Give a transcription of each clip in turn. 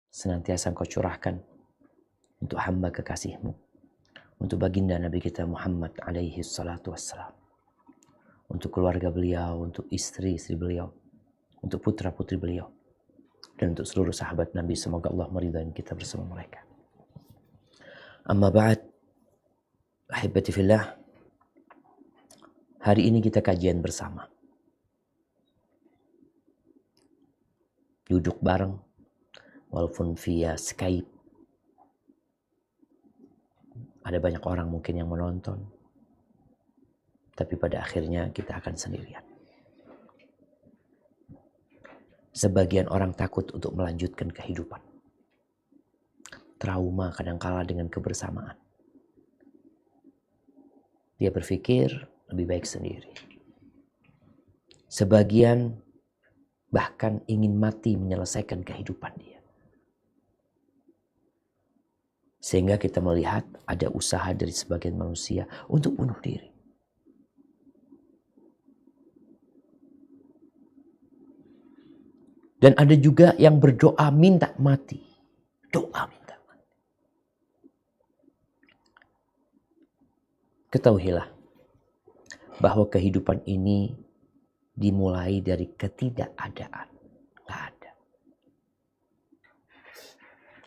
senantiasa Engkau curahkan untuk hamba kekasih-Mu, untuk baginda Nabi kita Muhammad alaihi salatu wassalam, untuk keluarga beliau, untuk istri-istri beliau, untuk putra-putri beliau, dan untuk seluruh sahabat Nabi. Semoga Allah meridai kita bersama mereka. Amma ba'd, ahibati fillah, hari ini kita kajian bersama. Duduk bareng, walaupun via Skype. Ada banyak orang mungkin yang menonton, tapi pada akhirnya kita akan sendirian. Sebagian orang takut untuk melanjutkan kehidupan. Trauma kadangkala dengan kebersamaan. Dia berpikir lebih baik sendiri. Sebagian bahkan ingin mati menyelesaikan kehidupan dia. Sehingga kita melihat ada usaha dari sebagian manusia untuk bunuh diri. Dan ada juga yang berdoa minta mati. Doa minta mati. Ketahuilah bahwa kehidupan ini dimulai dari ketidakadaan. Gak ada.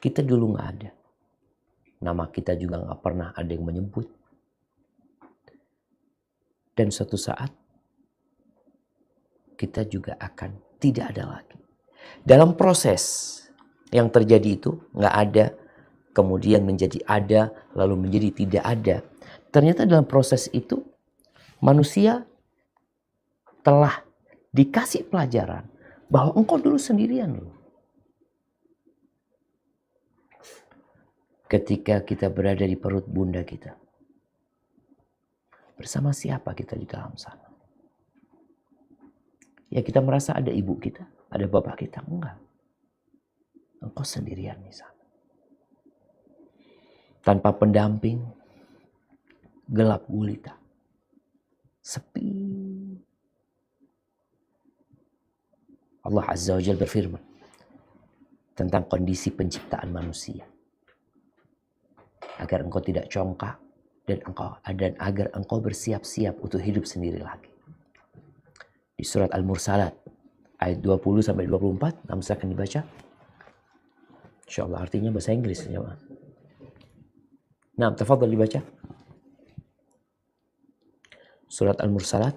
Kita dulu gak ada. Nama kita juga gak pernah ada yang menyebut. Dan suatu saat kita juga akan tidak ada lagi. Dalam proses yang terjadi itu gak ada, kemudian menjadi ada, lalu menjadi tidak ada. Ternyata dalam proses itu manusia telah dikasih pelajaran bahwa engkau dulu sendirian loh. Ketika kita berada di perut bunda kita, bersama siapa kita di dalam sana? Ya kita merasa ada ibu kita, ada bapak kita. Enggak. Engkau sendirian di sana. Tanpa pendamping, gelap gulita, sepi. Allah Azza wa Jalla berfirman tentang kondisi penciptaan manusia. Agar engkau tidak congkak dan agar engkau bersiap-siap untuk hidup sendiri lagi. Di surat Al-Mursalat ayat 20 sampai 24, silakan dibaca. Insyaallah artinya bahasa Inggris ya. Nah, tafadhal dibaca. Surat Al-Mursalat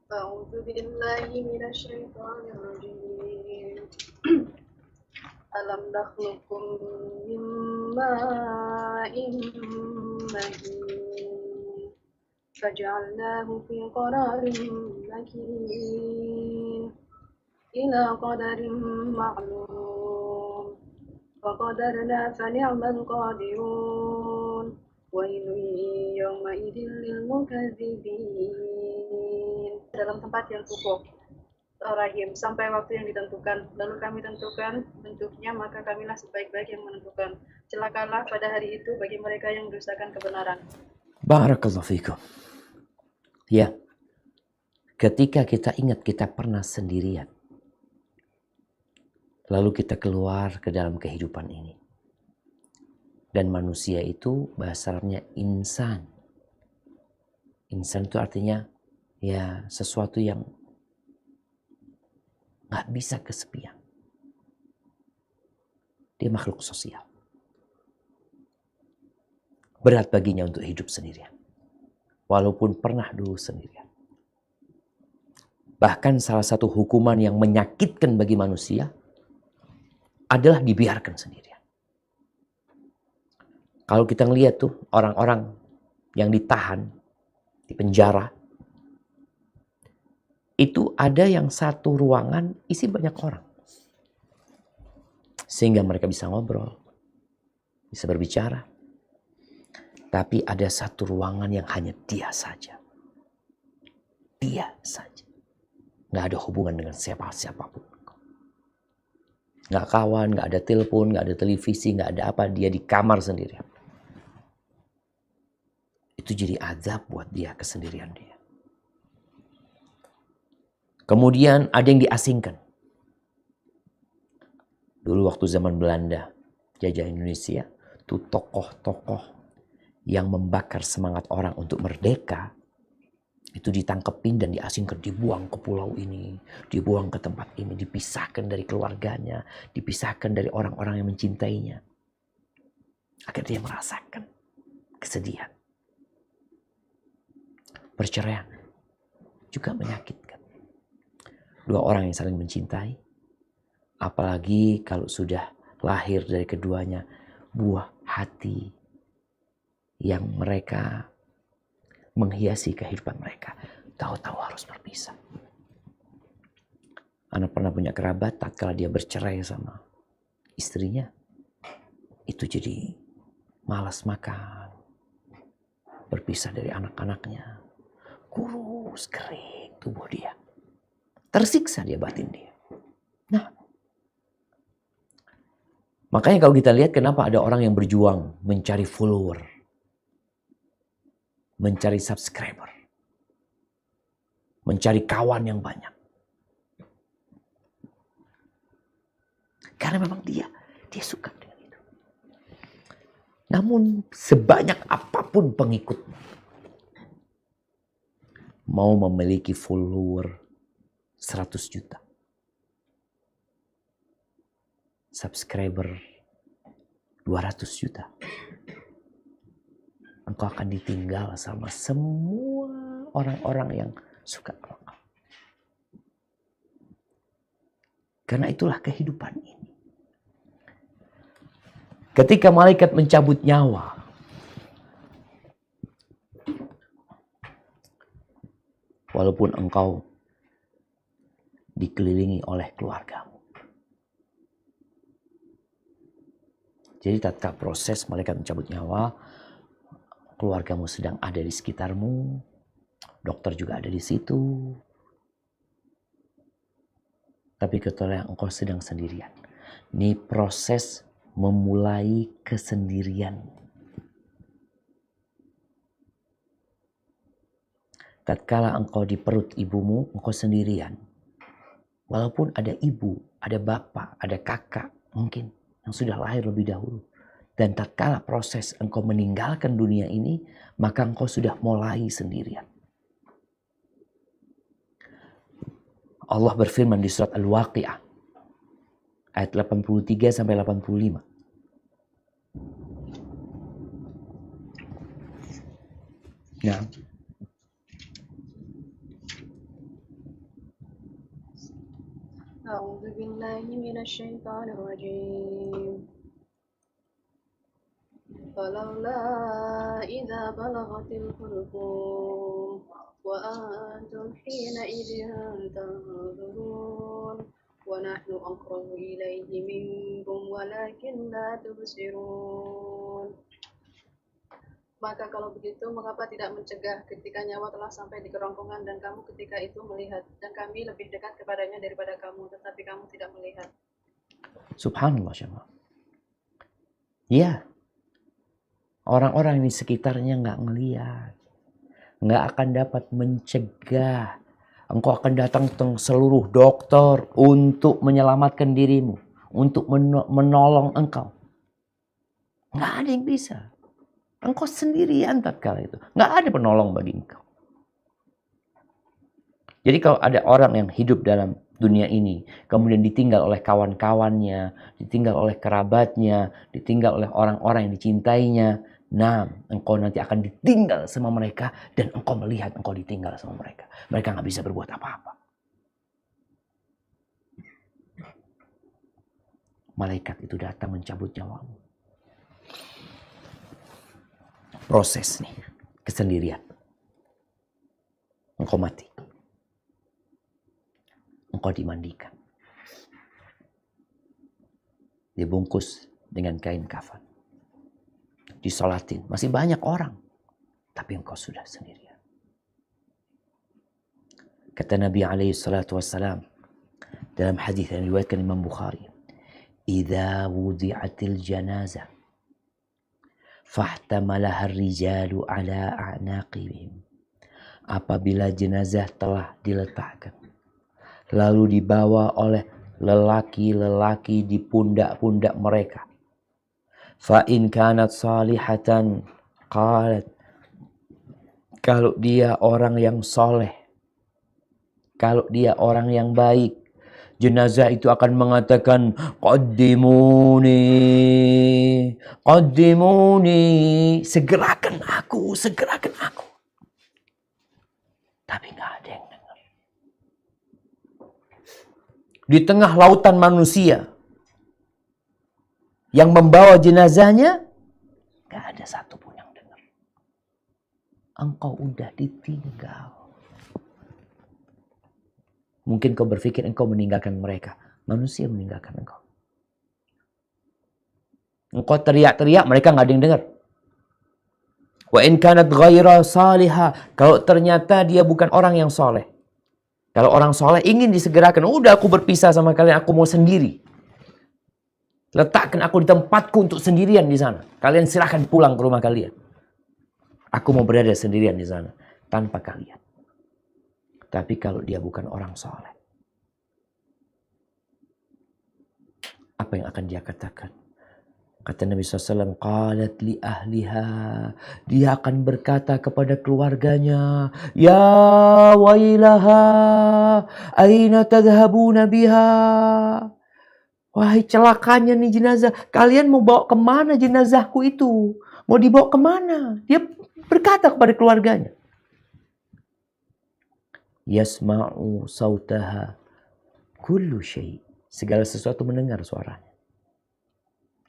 أعوذ بالله من الشيطان الرجيم ألم نخلقكم من ماء مهين فجعلناه في قرار مكين إلى قدر معلوم فقدرنا فنعم القادرون ويل يومئذ للمكذبين. Dalam tempat yang cukup rahim sampai waktu yang ditentukan, lalu kami tentukan bentuknya, maka kamilah sebaik-baik yang menentukan. Celakalah pada hari itu bagi mereka yang mendustakan kebenaran. Barakallahu fikum. Ya, ketika kita ingat kita pernah sendirian, lalu kita keluar ke dalam kehidupan ini. Dan manusia itu bahasa Arabnya insan. Insan itu artinya ya sesuatu yang gak bisa kesepian. Dia makhluk sosial. Berat baginya untuk hidup sendirian. Walaupun pernah dulu sendirian. Bahkan salah satu hukuman yang menyakitkan bagi manusia adalah dibiarkan sendirian. Kalau kita ngelihat tuh orang-orang yang ditahan di penjara, itu ada yang satu ruangan isi banyak orang. Sehingga mereka bisa ngobrol, bisa berbicara. Tapi ada satu ruangan yang hanya dia saja. Dia saja. Gak ada hubungan dengan siapapun. Gak kawan, gak ada telepon, gak ada televisi, gak ada apa. Dia di kamar sendiri. itu jadi azab buat dia, kesendirian dia. Kemudian ada yang diasingkan. Dulu waktu zaman Belanda jajah Indonesia, tuh tokoh-tokoh yang membakar semangat orang untuk merdeka, itu ditangkepin dan diasingkan, dibuang ke pulau ini, dibuang ke tempat ini, dipisahkan dari keluarganya, dipisahkan dari orang-orang yang mencintainya. Agar dia merasakan kesedihan. Perceraian juga menyakitkan. Dua orang yang saling mencintai, apalagi kalau sudah lahir dari keduanya buah hati yang mereka menghiasi kehidupan mereka, tahu-tahu harus berpisah. Anak pernah punya kerabat, tatkala dia bercerai sama istrinya, itu jadi malas makan, berpisah dari anak-anaknya, kurus kering tubuh dia, tersiksa dia batin dia. Nah, makanya kalau kita lihat kenapa ada orang yang berjuang mencari follower, mencari subscriber, mencari kawan yang banyak. Karena memang dia suka dengan itu. Namun sebanyak apapun pengikut, mau memiliki follower 100 juta, subscriber 200 juta, engkau akan ditinggal sama semua orang-orang yang suka engkau. Karena itulah kehidupan ini. Ketika malaikat mencabut nyawa, walaupun engkau dikelilingi oleh keluargamu. Jadi tatkala proses malaikat mencabut nyawa, keluargamu sedang ada di sekitarmu, dokter juga ada di situ. Tapi ketika engkau sedang sendirian, ini proses memulai kesendirian. Tatkala engkau di perut ibumu, engkau sendirian. Walaupun ada ibu, ada bapak, ada kakak mungkin yang sudah lahir lebih dahulu. Dan tatkala proses engkau meninggalkan dunia ini, maka engkau sudah mulai sendirian. Allah berfirman di surat Al-Waqi'ah ayat 83 sampai 85. Nah, أعوذ بالله من الشيطان الرجيم فلولا إذا بلغت الحلقوم وأنتم حينئذ تنظرون ونحن أقرب إليه منكم ولكن لا تبصرون. Maka kalau begitu, mengapa tidak mencegah ketika nyawa telah sampai di kerongkongan dan kamu ketika itu melihat, dan kami lebih dekat kepadanya daripada kamu, tetapi kamu tidak melihat. Subhanallah, syabab. Ya, orang-orang di sekitarnya nggak ngelihat, nggak akan dapat mencegah. Engkau akan datang ke seluruh dokter untuk menyelamatkan dirimu, untuk menolong engkau. Nggak ada yang bisa. Engkau sendirian tatkala itu. Nggak ada penolong bagi engkau. Jadi kalau ada orang yang hidup dalam dunia ini, kemudian ditinggal oleh kawan-kawannya, ditinggal oleh kerabatnya, ditinggal oleh orang-orang yang dicintainya, nah, engkau nanti akan ditinggal sama mereka dan engkau melihat engkau ditinggal sama mereka. Mereka nggak bisa berbuat apa-apa. Malaikat itu datang mencabut nyawamu. Proses nih, kesendirian. Engkau mati. Engkau dimandikan. Dibungkus dengan kain kafan. Disolatin. Masih banyak orang. Tapi engkau sudah sendirian. Kata Nabi SAW dalam hadis yang diriwayatkan Imam Bukhari, "Idza wudi'atil janazah Fahtamalaha rijalu ala a'naqihim. Apabila jenazah telah diletakkan, lalu dibawa oleh lelaki-lelaki di pundak-pundak mereka. Fa in kanat salihatan qalat, kalau dia orang yang soleh, kalau dia orang yang baik, jenazah itu akan mengatakan, qaddimuni, qaddimuni, segerakan aku, segerakan aku. Tapi nggak ada yang dengar. Di tengah lautan manusia yang membawa jenazahnya, nggak ada satupun yang dengar. Engkau udah ditinggal. Mungkin kau berpikir engkau meninggalkan mereka. Manusia meninggalkan engkau. Engkau teriak-teriak, mereka nggak ada yang dengar. Wa in kanat ghaira salihah, kalau ternyata dia bukan orang yang soleh. Kalau orang soleh ingin disegerakan, udah aku berpisah sama kalian, aku mau sendiri. Letakkan aku di tempatku untuk sendirian di sana. Kalian silahkan pulang ke rumah kalian. Aku mau berada sendirian di sana tanpa kalian. Tapi kalau dia bukan orang soleh, apa yang akan dia katakan? Kata Nabi SAW, qalat li ahliha, dia akan berkata kepada keluarganya, ya wailaha, aina tadhhabuna biha. Wahai celakanya nih jenazah, kalian mau bawa kemana jenazahku itu? Mau dibawa kemana? Dia berkata kepada keluarganya. Yasma'u sautaha kullu syai', segala sesuatu mendengar suaranya,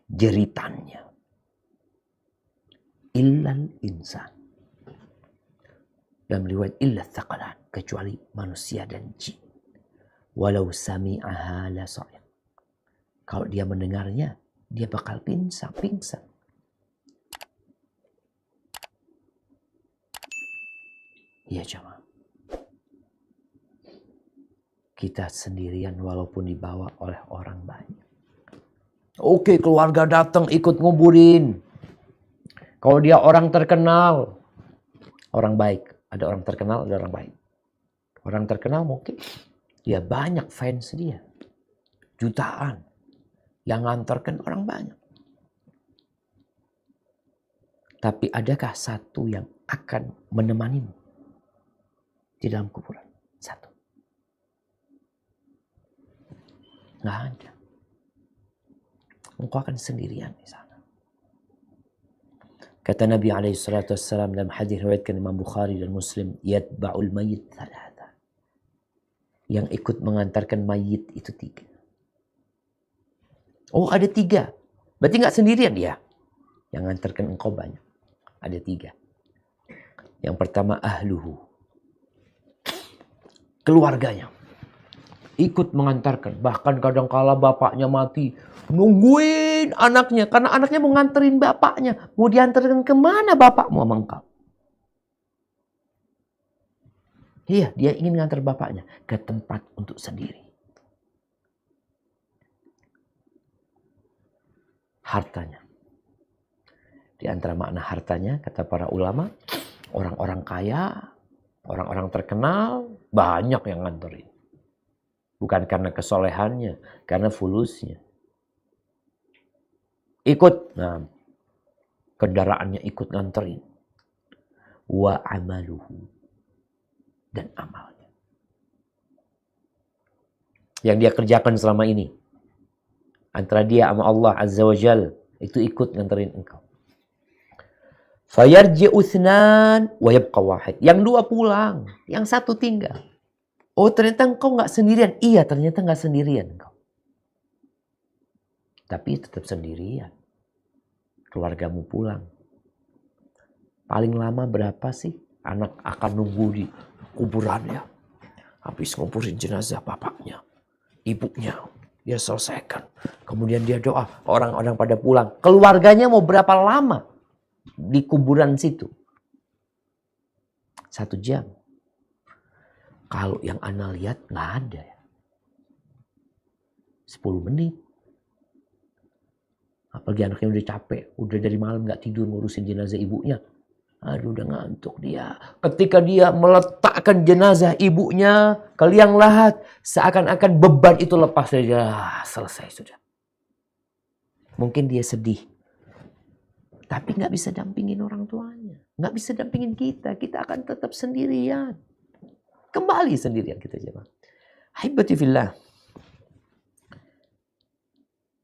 jeritannya. Illal insan. Dalam riwayat illa thaqalan, kecuali manusia dan jin. Walau sami'aha la sa'iq. Kalau dia mendengarnya, dia bakal pingsan. Iya jemaah. Kita sendirian walaupun dibawa oleh orang banyak. Oke, keluarga datang ikut nguburin. Kalau dia orang terkenal, orang baik. Ada orang terkenal, ada orang baik. Orang terkenal mungkin dia banyak fans dia. Jutaan. Yang ngantarkan orang banyak. Tapi adakah satu yang akan menemanimu di dalam kuburan? Satu. Nggak ada. Engkau akan sendirian di sana. Kata Nabi SAW dalam hadis riwayatkan Imam Bukhari dan Muslim, yatba'ul mayyit thalatha. Yang ikut mengantarkan mayit itu 3. Oh, ada 3. Berarti nggak sendirian dia. Yang mengantarkan engkau banyak. Ada 3. Yang pertama ahluhu, keluarganya ikut mengantarkan. Bahkan kadang-kala bapaknya mati, nungguin anaknya. Karena anaknya mau nganterin bapaknya. Mau diantarkan kemana bapakmu sama engkau? Iya, dia ingin ngantar bapaknya ke tempat untuk sendiri. Hartanya. Di antara makna hartanya, kata para ulama, orang-orang kaya, orang-orang terkenal, banyak yang nganterin. Bukan karena kesolehannya, karena fulusnya. Ikut, nah, kendaraannya ikut nganterin. Wa amaluhu, dan amalnya. Yang dia kerjakan selama ini, antara dia sama Allah Azza wa Jal, itu ikut nganterin engkau. Fayarji'u itsnan wa yabqa wahid. Yang 2 pulang, yang 1 tinggal. Oh, ternyata engkau nggak sendirian. Iya, ternyata nggak sendirian engkau. Tapi tetap sendirian. Keluargamu pulang. Paling lama berapa sih anak akan nunggu di kuburannya? Habis nguburin jenazah bapaknya, ibunya, dia selesaikan. Kemudian dia doa, orang-orang pada pulang. Keluarganya mau berapa lama di kuburan situ? 1 jam. Kalau yang ana lihat nggak ada ya. 10 menit. Apalagi anaknya udah capek, udah dari malam gak tidur ngurusin jenazah ibunya. Aduh, udah ngantuk dia. Ketika dia meletakkan jenazah ibunya ke liang lahat, seakan-akan beban itu lepas dari dia. Selesai sudah. Mungkin dia sedih, tapi gak bisa dampingin orang tuanya. Gak bisa dampingin kita. Kita akan tetap sendirian. Kembali sendirian kita jemaah. Haibati fillah.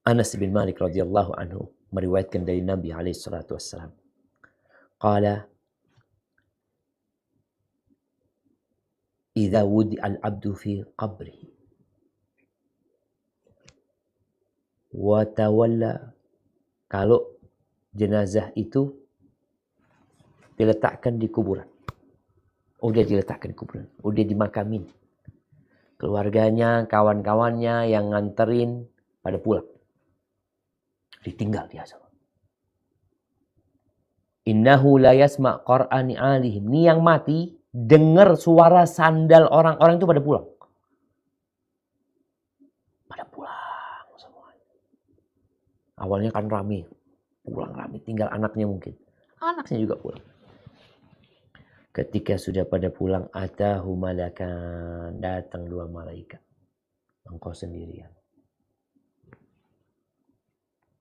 Anas bin Malik radhiyallahu anhu meriwayatkan dari Nabi alaihi salatu wassalam. Qala idza wudi al-'abdu fi qabrihi wa tawalla, kalau jenazah itu diletakkan di kuburan. Udah diletakkan di kuburan, udah dimakamin. Keluarganya, kawan-kawannya yang nganterin pada pulang. Ditinggal dia sama. Innahu la yasma' qur'ani alihim. Ini yang mati dengar suara sandal orang-orang itu pada pulang. Pada pulang semuanya. Awalnya kan rame. Pulang rame, tinggal anaknya mungkin. Anaknya juga pulang. Ketika sudah pada pulang, atahu malakan, datang 2 malaikat. Engkau sendirian.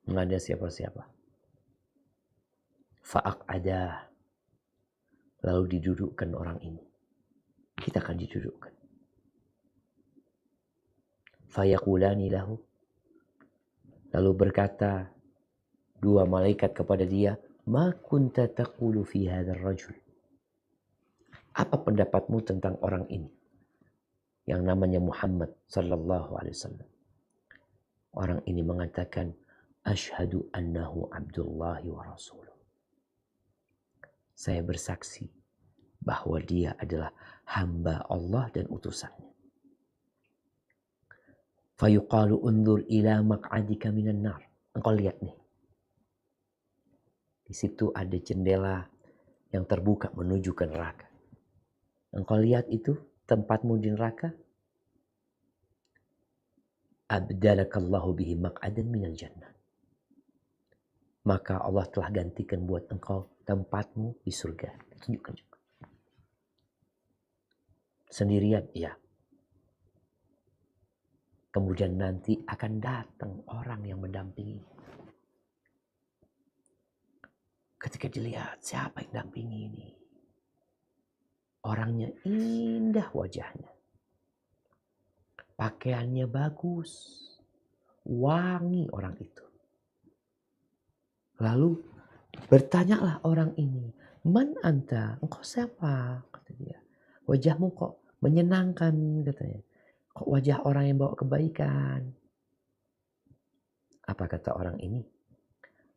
Nggak ada siapa-siapa. Fa'aq'adah. Lalu didudukkan orang ini. Kita akan didudukkan. Fayaqulani lahu. Lalu berkata 2 malaikat kepada dia, ma kunta taqulu fi hadzal rajul. Apa pendapatmu tentang orang ini? Yang namanya Muhammad sallallahu alaihi wasallam. Orang ini mengatakan, asyhadu annahu abdullahi wa rasuluh. Saya bersaksi bahwa dia adalah hamba Allah dan utusannya. Fayuqalu undur ila maq'adika minan nar. Engkau lihat nih. Di situ ada jendela yang terbuka menuju ke neraka. Engkau lihat itu tempatmu di neraka. Abdalakallahu bihi maq'adan minal jannah. Maka Allah telah gantikan buat engkau tempatmu di surga. Tunjukkan juga. Sendirian, ya. Kemudian nanti akan datang orang yang mendampingi. Ketika dilihat siapa yang dampingi ini. Orangnya indah wajahnya. Pakaiannya bagus. Wangi orang itu. Lalu bertanyalah orang ini, man anta? Engkau siapa? Kata dia. Wajahmu kok menyenangkan, katanya. Kok wajah orang yang bawa kebaikan? Apa kata orang ini?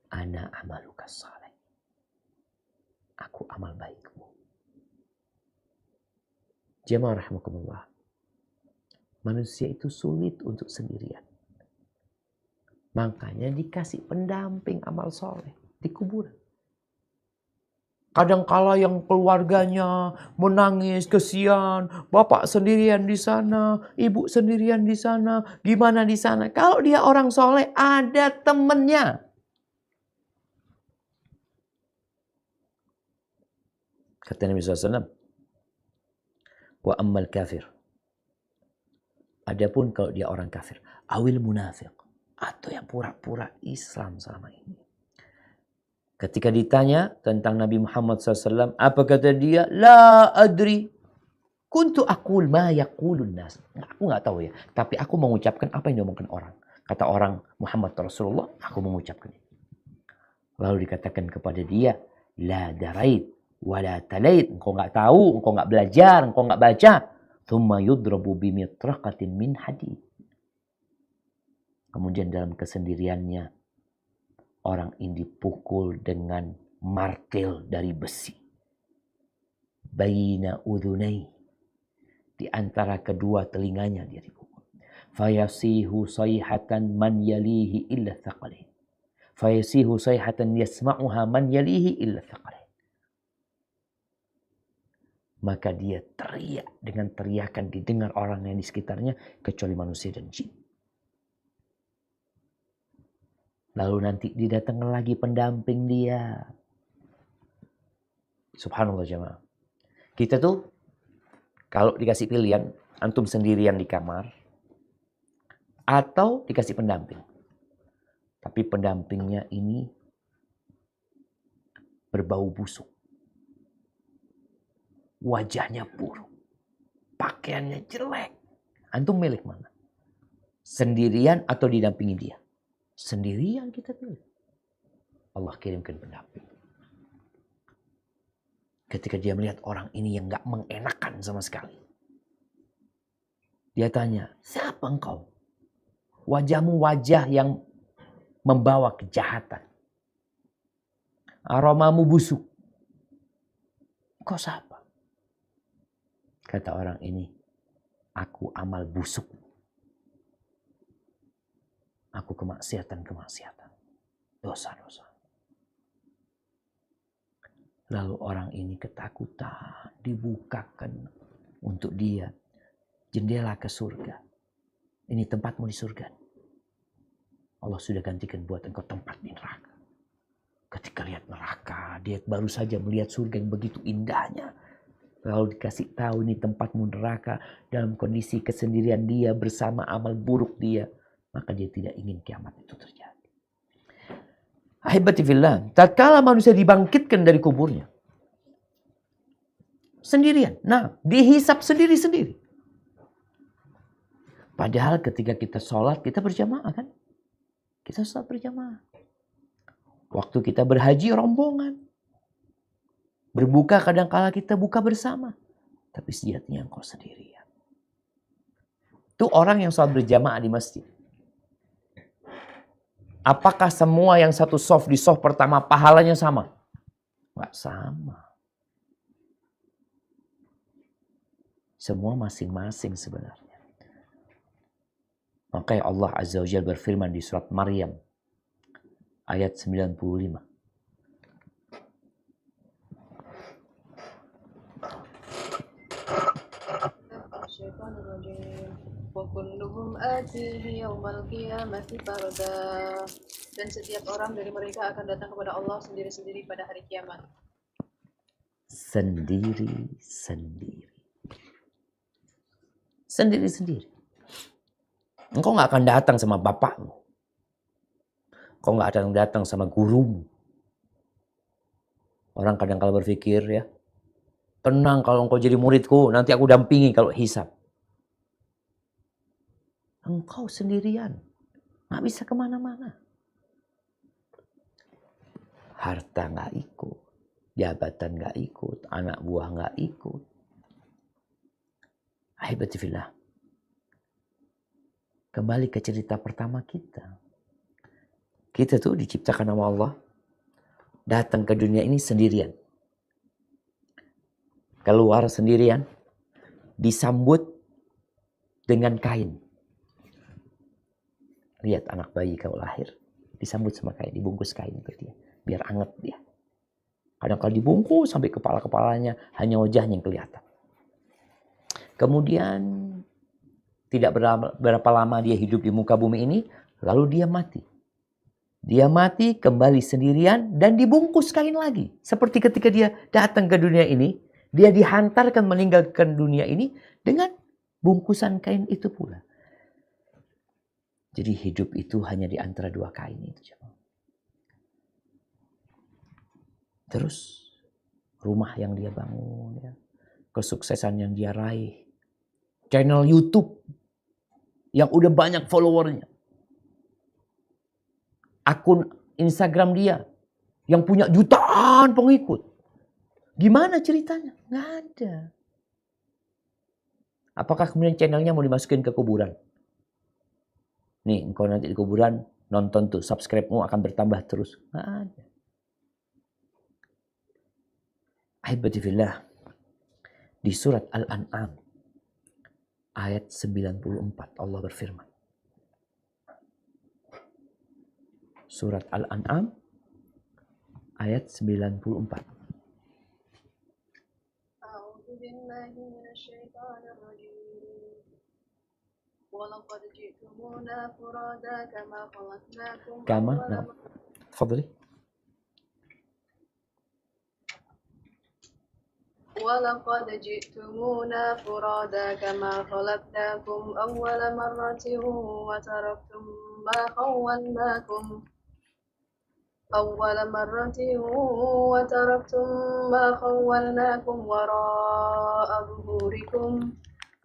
Ana amaluka saleh. Aku amal baikmu. Jemaah rahimakumullah. Manusia itu sulit untuk sendirian. Makanya dikasih pendamping amal soleh di kuburan. Kadangkala yang keluarganya menangis, kesian, bapak sendirian di sana, ibu sendirian di sana, gimana di sana. Kalau dia orang soleh, ada temennya. Kata Nabi SAW, wa ammal kafir. Adapun kalau dia orang kafir, awil munafiq. Atau yang pura-pura Islam selama ini. Ketika ditanya tentang Nabi Muhammad SAW, apa kata dia? La adri. Kuntu aqul ma yaqulun nas. Aku nggak tahu ya. Tapi aku mengucapkan apa yang diomongkan orang. Kata orang Muhammad Rasulullah, aku mengucapkan. Lalu dikatakan kepada dia, la darait wa la talait. Engkau nggak tahu, engkau nggak belajar, engkau nggak baca. Thumma yudrabu bimitraqatin min hadid. Kemudian dalam kesendiriannya, orang ini dipukul dengan martil dari besi. Baina udhunai. Di antara kedua telinganya dia dipukul. Fayasihu sayhatan man yalihi illa thaqalain. Fayasihu sayhatan yasma'uha man yalihi illa thaqalain. Maka dia teriak dengan teriakan didengar orang yang di sekitarnya kecuali manusia dan jin. Lalu nanti didatangkan lagi pendamping dia. Subhanallah jemaah. Kita tuh kalau dikasih pilihan, antum sendirian di kamar atau dikasih pendamping. Tapi pendampingnya ini berbau busuk. Wajahnya buruk. Pakaiannya jelek. Antum milik mana? Sendirian atau didampingi dia? Sendirian kita pilih. Allah kirimkan pendamping. Ketika dia melihat orang ini yang gak mengenakan sama sekali. Dia tanya, siapa engkau? Wajahmu wajah yang membawa kejahatan. Aromamu busuk. Kau siapa? Kata orang ini, aku amal busuk. Aku kemaksiatan. Dosa-dosa. Lalu orang ini ketakutan. Dibukakan untuk dia jendela ke surga. Ini tempatmu di surga. Allah sudah gantikan buat engkau tempat di neraka. Ketika lihat neraka, dia baru saja melihat surga yang begitu indahnya. Lalu dikasih tahu ini tempatmu neraka dalam kondisi kesendirian dia bersama amal buruk dia. Maka dia tidak ingin kiamat itu terjadi. Ahibati fillah, tatkala manusia dibangkitkan dari kuburnya. Sendirian. Nah, dihisap sendiri-sendiri. Padahal ketika kita sholat, kita berjamaah kan? Kita sholat berjamaah. Waktu kita berhaji, rombongan. Berbuka kadang-kala kita buka bersama. Tapi sejatinya engkau sendirian. Itu orang yang sholat berjamaah di masjid. Apakah semua yang satu soft di soft pertama pahalanya sama? Nggak sama. Semua masing-masing sebenarnya. Makanya Allah Azza wa Jalla berfirman di surat Maryam ayat 95. Dan setiap orang dari mereka akan datang kepada Allah sendiri-sendiri pada hari kiamat. Sendiri-sendiri. Engkau gak akan datang sama bapakmu. Engkau gak akan datang sama gurumu. Orang kadang-kala berpikir ya, tenang kalau engkau jadi muridku, nanti aku dampingi kalau hisab. Engkau sendirian. Gak bisa kemana-mana. Harta gak ikut. Jabatan gak ikut. Anak buah gak ikut. Ahibati fillah. Kembali ke cerita pertama kita. Kita tuh diciptakan sama Allah. Datang ke dunia ini sendirian. Keluar sendirian. Disambut dengan kain. Lihat anak bayi kalau lahir. Disambut sama kain. Dibungkus kain ke dia. Biar anget dia. Kadang-kadang dibungkus sampai kepala-kepalanya. Hanya wajahnya yang kelihatan. Kemudian tidak berapa lama dia hidup di muka bumi ini. Lalu dia mati. Dia mati kembali sendirian dan dibungkus kain lagi. Seperti ketika dia datang ke dunia ini. Dia dihantarkan meninggalkan dunia ini dengan bungkusan kain itu pula. Jadi hidup itu hanya di antara dua kain itu. Terus rumah yang dia bangun. Ya. Kesuksesan yang dia raih. Channel YouTube yang udah banyak followernya. Akun Instagram dia yang punya jutaan pengikut. Gimana ceritanya? Nggak ada. Apakah kemudian channelnya mau dimasukin ke kuburan? Nih, engkau nanti di kuburan nonton tuh, subscribe-mu akan bertambah terus. Nggak ada. Ahibati fillah. Di surat Al-An'am ayat 94 Allah berfirman. Surat Al-An'am ayat 94. ولقد جئتمونا فرادا كما خلقناكم كما أول نعم مرة تفضلي. ولقد جئتمونا فرادا كما خلقناكم أول مرة وتركتم ما خولناكم وراء ظهوركم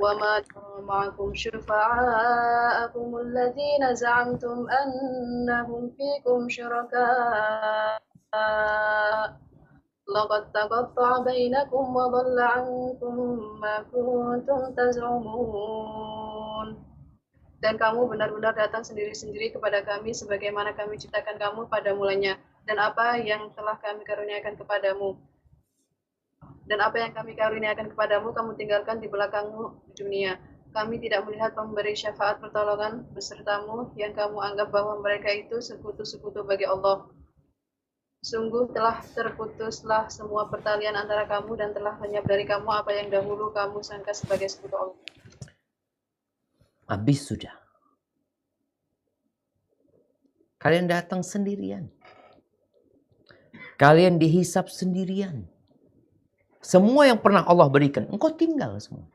وما نرى معكم شفعاءكم الذين زعمتم أنهم فيكم شركاء لقد تقطع بينكم وضل عنكم ما كنتم تزعمون. Dan kamu benar-benar datang sendiri-sendiri kepada kami sebagaimana kami ciptakan kamu pada mulanya. Dan apa yang telah kami karuniakan kepadamu. Dan apa yang kami karuniakan kepadamu, kamu tinggalkan di belakangmu di dunia. Kami tidak melihat pemberi syafaat pertolongan besertamu yang kamu anggap bahwa mereka itu sekutu-sekutu bagi Allah. Sungguh telah terputuslah semua pertalian antara kamu dan telah lenyap dari kamu apa yang dahulu kamu sangka sebagai sekutu Allah. Habis sudah. Kalian datang sendirian. Kalian dihisap sendirian. Semua yang pernah Allah berikan, engkau tinggal semua.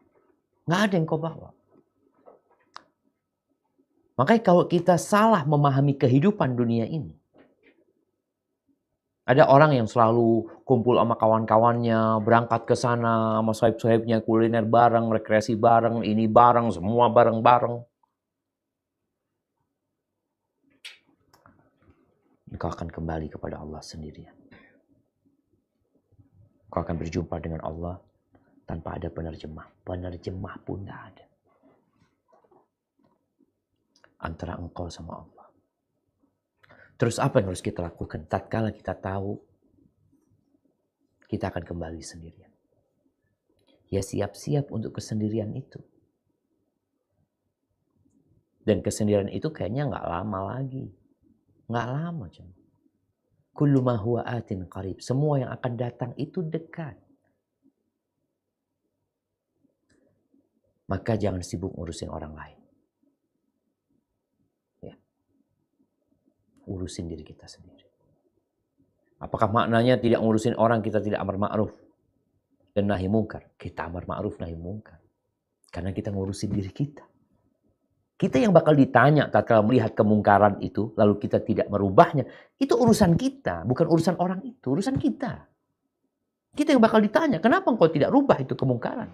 Nggak ada yang kau bawa. Makanya kalau kita salah memahami kehidupan dunia ini. Ada orang yang selalu kumpul sama kawan-kawannya, berangkat ke sana sama sahib-sahibnya, kuliner bareng, rekreasi bareng, ini bareng, semua bareng-bareng. Engkau akan kembali kepada Allah sendirian. Engkau akan berjumpa dengan Allah tanpa ada penerjemah. Penerjemah pun tidak ada. Antara engkau sama Allah. Terus apa yang harus kita lakukan? Tatkala kita tahu kita akan kembali sendirian. Ya siap-siap untuk kesendirian itu. Dan kesendirian itu kayaknya nggak lama lagi. Nggak lama. Kullu ma huwa atin qarib. Semua yang akan datang itu dekat. Maka jangan sibuk ngurusin orang lain. Ya. Urusin diri kita sendiri. Apakah maknanya tidak ngurusin orang kita tidak amar ma'ruf dan nahi mungkar? Kita amar ma'ruf nahi mungkar. Karena kita ngurusin diri kita. Kita yang bakal ditanya tatkala melihat kemungkaran itu, lalu kita tidak merubahnya. Itu urusan kita, bukan urusan orang itu. Urusan kita. Kita yang bakal ditanya, kenapa engkau tidak rubah itu kemungkaran?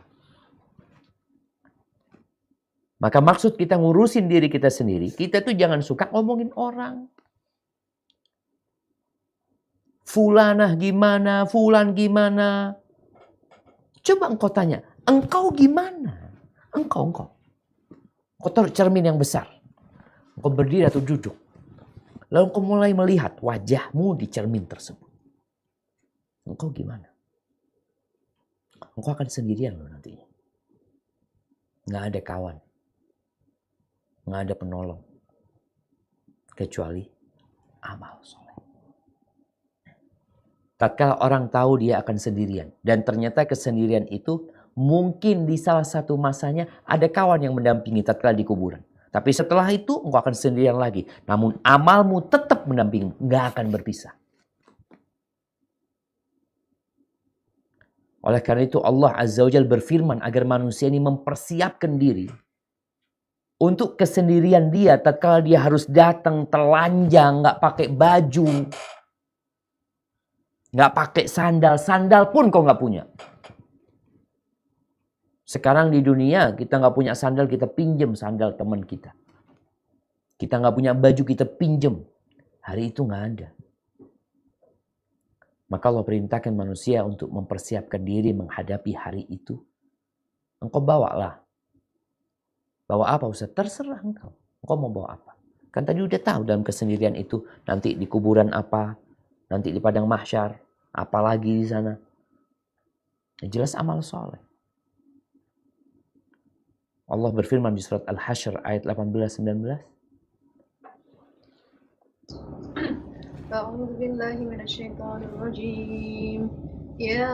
Maka maksud kita ngurusin diri kita sendiri, kita tuh jangan suka ngomongin orang. Fulanah gimana, fulan gimana. Coba engkau tanya, engkau gimana? Engkau. Engkau taruh cermin yang besar. Engkau berdiri atau duduk. Lalu engkau mulai melihat wajahmu di cermin tersebut. Engkau gimana? Engkau akan sendirian loh nantinya. Nggak ada kawan. Nggak ada penolong. Kecuali amal soleh. Tatkala orang tahu dia akan sendirian. Dan ternyata kesendirian itu mungkin di salah satu masanya ada kawan yang mendampingi tatkala di kuburan. Tapi setelah itu engkau akan sendirian lagi. Namun amalmu tetap mendampingi. Nggak akan berpisah. Oleh karena itu Allah Azza wa Jalla berfirman agar manusia ini mempersiapkan diri. Untuk kesendirian dia tatkala dia harus datang telanjang. Nggak pakai baju. Nggak pakai sandal. Sandal pun kau nggak punya. Sekarang di dunia kita nggak punya sandal, kita pinjam sandal teman kita. Kita nggak punya baju, kita pinjam. Hari itu nggak ada. Maka Allah perintahkan manusia untuk mempersiapkan diri menghadapi hari itu. Engkau bawalah. Bawa apa Ustaz? Terserah engkau. Engkau mau bawa apa? Kan tadi udah tahu dalam kesendirian itu. Nanti di kuburan apa? Nanti di padang mahsyar. Apalagi di sana. Jelas amal soleh. Allah berfirman di surat Al-Hasyr ayat 18-19. A'udzu billahi minasyaitonir rajim. Ya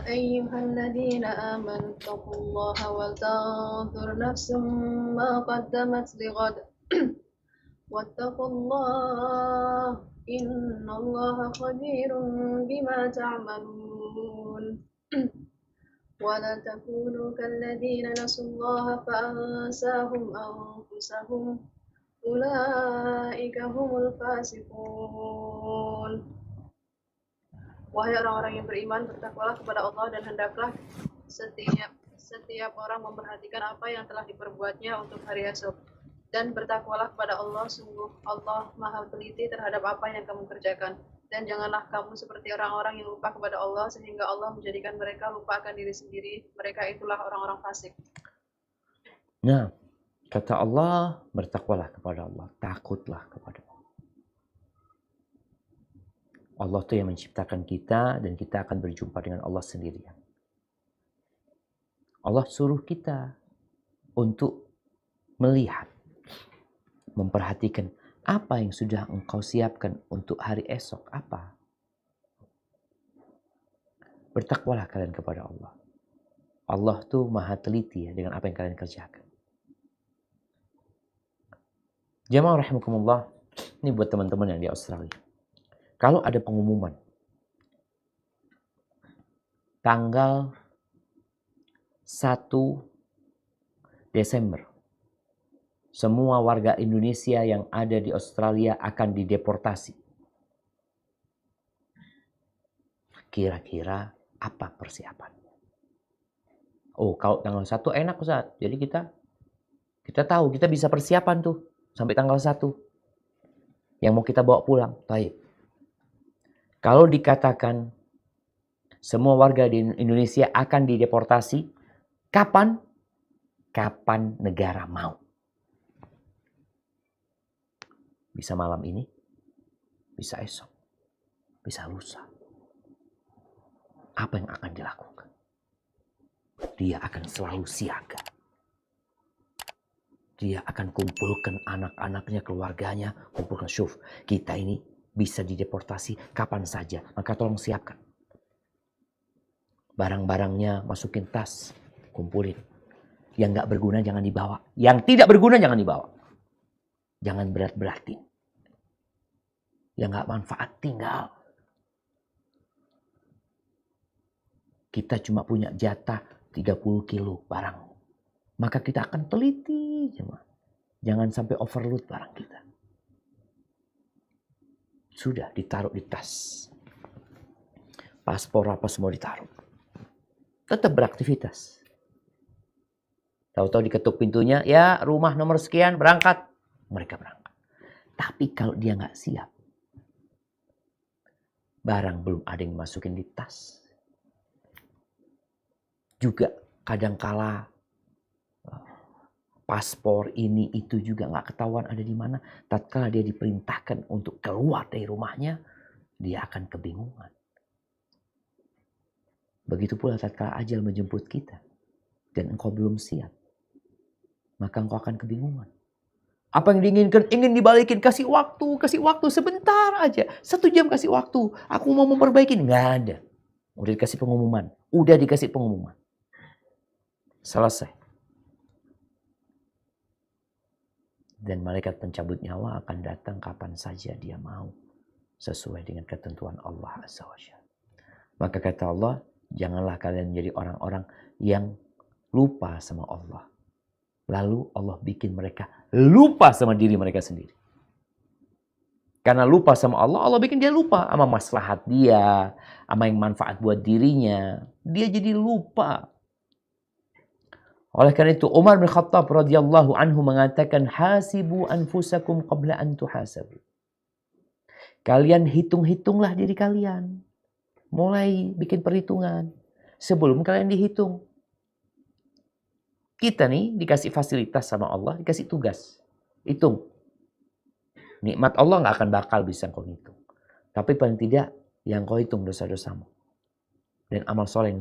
أيها الذين آمنوا اتقوا الله ولتنظر نفس ما قدمت لغد واتقوا الله إن الله خبير بما تعملون ولا تكونوا كالذين نسوا الله فأنساهم أنفسهم أولئك هم الفاسقون. Wahai orang-orang yang beriman, bertakwalah kepada Allah dan hendaklah setiap orang memperhatikan apa yang telah diperbuatnya untuk hari esok. Dan bertakwalah kepada Allah, sungguh Allah Maha teliti terhadap apa yang kamu kerjakan. Dan janganlah kamu seperti orang-orang yang lupa kepada Allah sehingga Allah menjadikan mereka lupa akan diri sendiri. Mereka itulah orang-orang fasik. Nah, kata Allah, bertakwalah kepada Allah, takutlah kepada Allah. Allah itu yang menciptakan kita dan kita akan berjumpa dengan Allah sendirian. Allah suruh kita untuk melihat, memperhatikan apa yang sudah engkau siapkan untuk hari esok. Apa? Bertakwalah kalian kepada Allah. Allah tuh maha teliti ya dengan apa yang kalian kerjakan. Jamaah rahimakumullah, ini buat teman-teman yang di Australia. Kalau ada pengumuman tanggal 1 Desember, semua warga Indonesia yang ada di Australia akan dideportasi. Kira-kira apa persiapannya? Oh, kalau tanggal 1 enak Ustaz. Jadi kita tahu, kita bisa persiapan tuh sampai tanggal 1. Yang mau kita bawa pulang. Baik. Kalau dikatakan semua warga di Indonesia akan dideportasi, kapan? Kapan negara mau. Bisa malam ini, bisa esok, bisa lusa. Apa yang akan dilakukan? Dia akan selalu siaga. Dia akan kumpulkan anak-anaknya, keluarganya, kumpulkan syuf. Kita ini bisa dideportasi kapan saja. Maka tolong siapkan. Barang-barangnya masukin tas. Kumpulin. Yang gak berguna jangan dibawa. Yang tidak berguna jangan dibawa. Jangan berat-beratin. Yang gak manfaat tinggal. Kita cuma punya jatah 30 kilo barang. Maka kita akan teliti. Jangan sampai overload barang kita. Sudah ditaruh di tas. Paspor apa semua ditaruh. Tetap beraktivitas. Tahu-tahu diketuk pintunya, ya rumah nomor sekian berangkat. Mereka berangkat. Tapi kalau dia nggak siap, barang belum ada yang masukin di tas. Juga kadangkala paspor ini itu juga nggak ketahuan ada di mana. Tatkala dia diperintahkan untuk keluar dari rumahnya, dia akan kebingungan. Begitu pula tatkala ajal menjemput kita dan engkau belum siap, maka engkau akan kebingungan. Apa yang diinginkan, ingin dibalikin, kasih waktu sebentar aja, 1 jam kasih waktu. Aku mau memperbaiki, nggak ada. Udah dikasih pengumuman, selesai. Dan malaikat pencabut nyawa akan datang kapan saja dia mau. Sesuai dengan ketentuan Allah Azza wa Jalla. Maka kata Allah, janganlah kalian menjadi orang-orang yang lupa sama Allah. Lalu Allah bikin mereka lupa sama diri mereka sendiri. Karena lupa sama Allah, Allah bikin dia lupa sama maslahat dia, sama yang manfaat buat dirinya. Dia jadi lupa. Oleh karena itu Umar bin Khattab radhiyallahu anhu mengatakan hasibu anfusakum qabla an tuhasabu. Kalian hitung-hitunglah diri kalian. Mulai bikin perhitungan sebelum kalian dihitung. Kita nih dikasih fasilitas sama Allah, dikasih tugas. Hitung. Nikmat Allah nggak akan bakal bisa kau hitung. Tapi paling tidak yang kau hitung dosa-dosamu. Dan amal soleh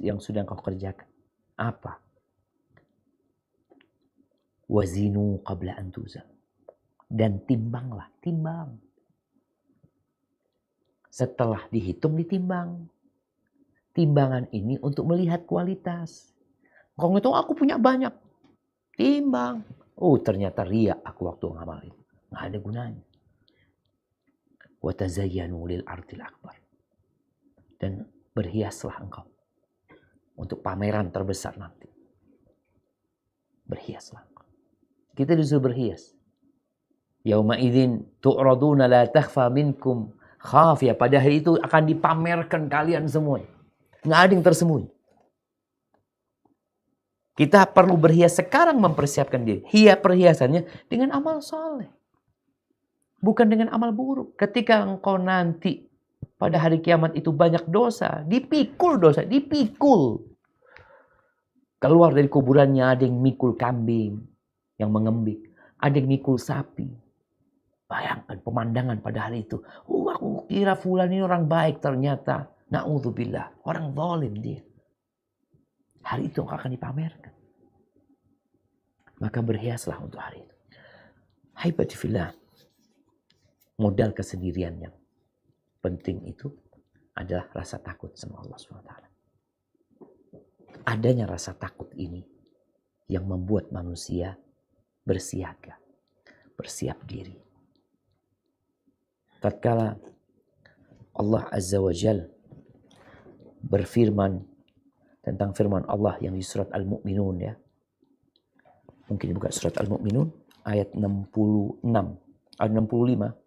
yang sudah kau kerjakan. Apa? Wazinu qabla an tuzan. Dan timbanglah, timbang. Setelah dihitung, ditimbang. timbangan ini untuk melihat kualitas. Kau nggak tahu aku punya banyak. Timbang. Oh ternyata riak aku waktu ngamalin. Nggak ada gunanya. Wa tazayyanu lil ardil akbar. Dan berhiaslah engkau untuk pameran terbesar nanti. Berhiaslah. Kita disuruh berhias. Yauma idzin tu'raduna la takhfa minkum khafiyah. Pada hari itu akan dipamerkan kalian semua. Nggak ada yang tersembunyi. Kita perlu berhias sekarang mempersiapkan diri. Perhiasannya dengan amal soleh. Bukan dengan amal buruk. Ketika engkau nanti pada hari kiamat itu banyak dosa. Dipikul dosa. Dipikul. Keluar dari kuburannya ada yang mikul kambing. Yang mengembik. Ada yang mikul sapi. Bayangkan pemandangan pada hari itu. Aku kira fulan ini orang baik. Ternyata. Na'udzubillah. Orang zalim dia. Hari itu akan dipamerkan. Maka berhiaslah untuk hari itu. Haibati fillah. Modal kesendirian yang penting itu adalah rasa takut sama Allah SWT. Adanya rasa takut ini yang membuat manusia bersiaga, bersiap diri. Tatkala Allah Azza wa Jal berfirman tentang firman Allah yang di surat Al-Mu'minun ya. Mungkin dibuka surat Al-Mu'minun ayat 66, ayat 65.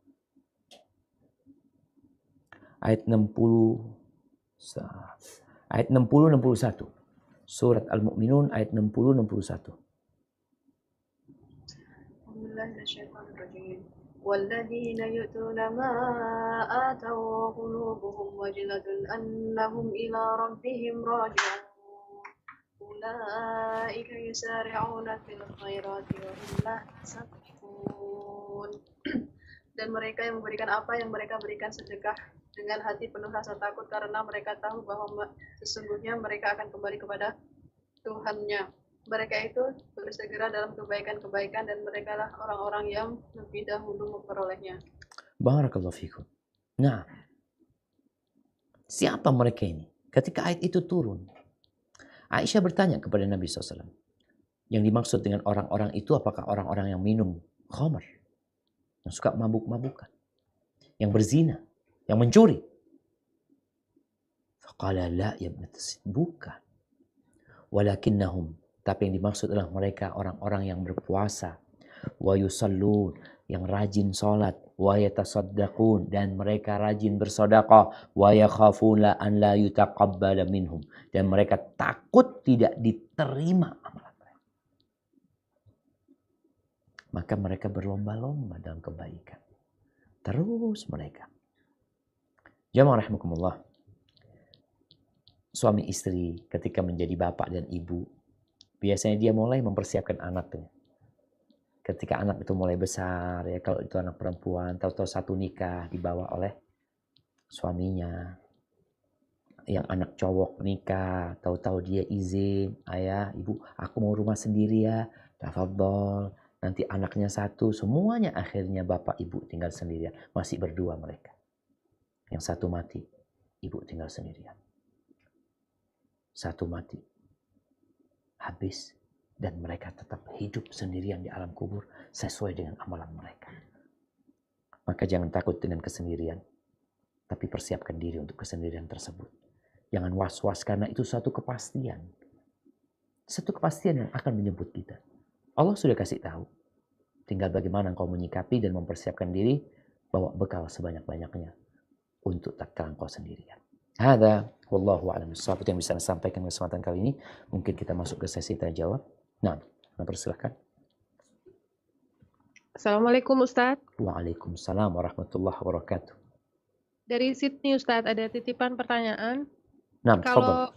Ayat 60-61. Surat Al-Mu'minun ayat 60-61. والذين يؤتون ما آتوا وقلوبهم وجلة أنهم إلى ربهم راجعون أولئك يسارعون في الخيرات وهم لا يسبقون. Dan mereka yang memberikan apa yang mereka berikan sedekah dengan hati penuh rasa takut karena mereka tahu bahwa sesungguhnya mereka akan kembali kepada Tuhannya. Mereka itu bersegera dalam kebaikan-kebaikan dan mereka lah orang-orang yang lebih dahulu memperolehnya. Barakallahu fikum. Nah, siapa mereka ini? Ketika ayat itu turun, Aisyah bertanya kepada Nabi SAW. Yang dimaksud dengan orang-orang itu apakah orang-orang yang minum khamar? Yang suka mabuk-mabukan? Yang berzina? Yang mencuri? Faqala la ya ibnatas, bukan. Walakinnahum, tapi yang dimaksud adalah mereka orang-orang yang berpuasa, wa yusallun, yang rajin salat, wa yatasaddaqun, dan mereka rajin bersedekah, wa yakhafuna an la yutaqabbala minhum, dan mereka takut tidak diterima amalan mereka. Maka mereka berlomba-lomba dalam kebaikan. Terus mereka. Jamaah rahimakumullah. Suami istri ketika menjadi bapak dan ibu, biasanya dia mulai mempersiapkan anaknya. Ketika anak itu mulai besar, ya kalau itu anak perempuan, tahu-tahu satu nikah dibawa oleh suaminya. Yang anak cowok nikah, tahu-tahu dia izin, ayah, ibu, aku mau rumah sendiri ya, tafadhol. Nanti anaknya satu, semuanya akhirnya bapak ibu tinggal sendirian, masih berdua mereka. Yang satu mati, ibu tinggal sendirian. Satu mati, habis, dan mereka tetap hidup sendirian di alam kubur sesuai dengan amalan mereka. Maka jangan takut dengan kesendirian, tapi persiapkan diri untuk kesendirian tersebut. Jangan was-was karena itu suatu kepastian. Satu kepastian yang akan menyebut kita. Allah sudah kasih tahu. Tinggal bagaimana engkau menyikapi dan mempersiapkan diri, bawa bekal sebanyak-banyaknya untuk tatkala engkau sendirian. Hada wallahu a'lam bishawab, yang bisa saya sampaikan kesempatan kali ini. Mungkin kita masuk ke sesi tanya jawab. Nah, persilahkan. Assalamualaikum Ustadz. Waalaikumsalam warahmatullahi wabarakatuh. Dari Sydney Ustadz, ada titipan pertanyaan. Nah, kalau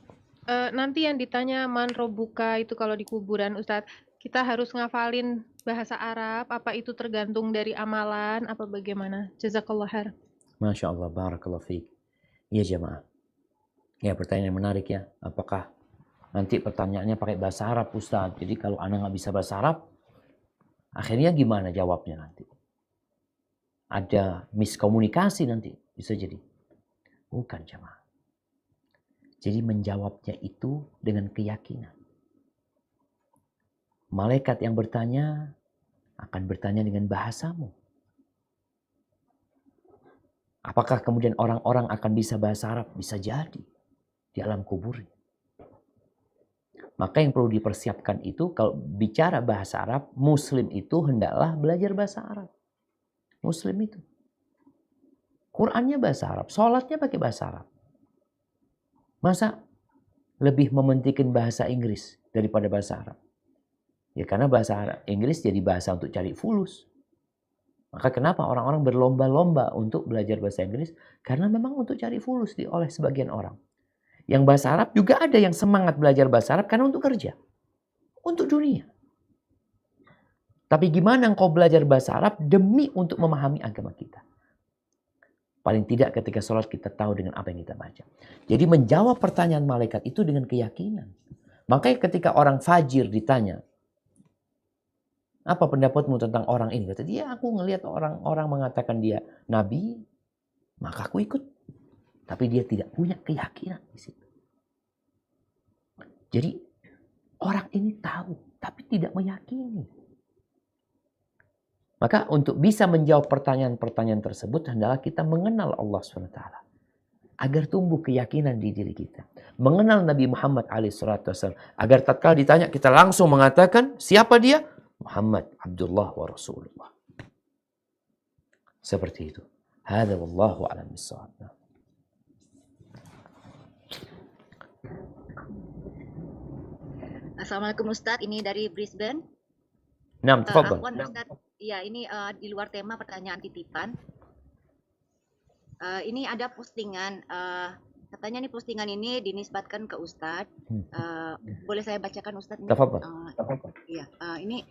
nanti yang ditanya man robuka itu kalau di kuburan Ustadz, kita harus ngafalin bahasa Arab, apa itu tergantung dari amalan, apa bagaimana? Jazakallah khair. Masya Allah, barakallahu fiik. Iya jemaah. Ya, pertanyaan yang menarik ya. Apakah nanti pertanyaannya pakai bahasa Arab Ustadz? Jadi kalau anak nggak bisa bahasa Arab, akhirnya gimana jawabnya nanti? Ada miskomunikasi nanti, bisa jadi. Bukan jemaah. Jadi menjawabnya itu dengan keyakinan. Malaikat yang bertanya akan bertanya dengan bahasamu. Apakah kemudian orang-orang akan bisa bahasa Arab? Bisa jadi di alam kubur. Maka yang perlu dipersiapkan itu kalau bicara bahasa Arab, Muslim itu hendaklah belajar bahasa Arab. Muslim itu. Qurannya bahasa Arab, sholatnya pakai bahasa Arab. Masa lebih mementingkan bahasa Inggris daripada bahasa Arab? Ya karena bahasa Arab, Inggris jadi bahasa untuk cari fulus. Maka kenapa orang-orang berlomba-lomba untuk belajar bahasa Inggris? Karena memang untuk cari fulus oleh sebagian orang. Yang bahasa Arab juga ada yang semangat belajar bahasa Arab karena untuk kerja. Untuk dunia. Tapi gimana engkau belajar bahasa Arab demi untuk memahami agama kita? Paling tidak ketika sholat kita tahu dengan apa yang kita baca. Jadi menjawab pertanyaan malaikat itu dengan keyakinan. Makanya ketika orang fajir ditanya, apa pendapatmu tentang orang ini? Kata dia, aku ngelihat orang-orang mengatakan dia nabi, maka aku ikut. Tapi dia tidak punya keyakinan di situ. Jadi orang ini tahu, tapi tidak meyakini. Maka untuk bisa menjawab pertanyaan-pertanyaan tersebut, hendaklah kita mengenal Allah SWT. Agar tumbuh keyakinan di diri kita. Mengenal Nabi Muhammad SAW. Agar tatkala ditanya, kita langsung mengatakan, siapa dia? Muhammad Abdullah wa Rasulullah. Seperti itu. Hadza wallahu a'lam bissawab. Assalamualaikum Ustadz, ini dari Brisbane. Naam, tafadhal. Afwan Ustadz, ya ini di luar tema pertanyaan titipan. Ini ada postingan, katanya nih postingan ini dinisbatkan ke Ustadz. Boleh saya bacakan Ustadz? Tafadhal. Iya, ini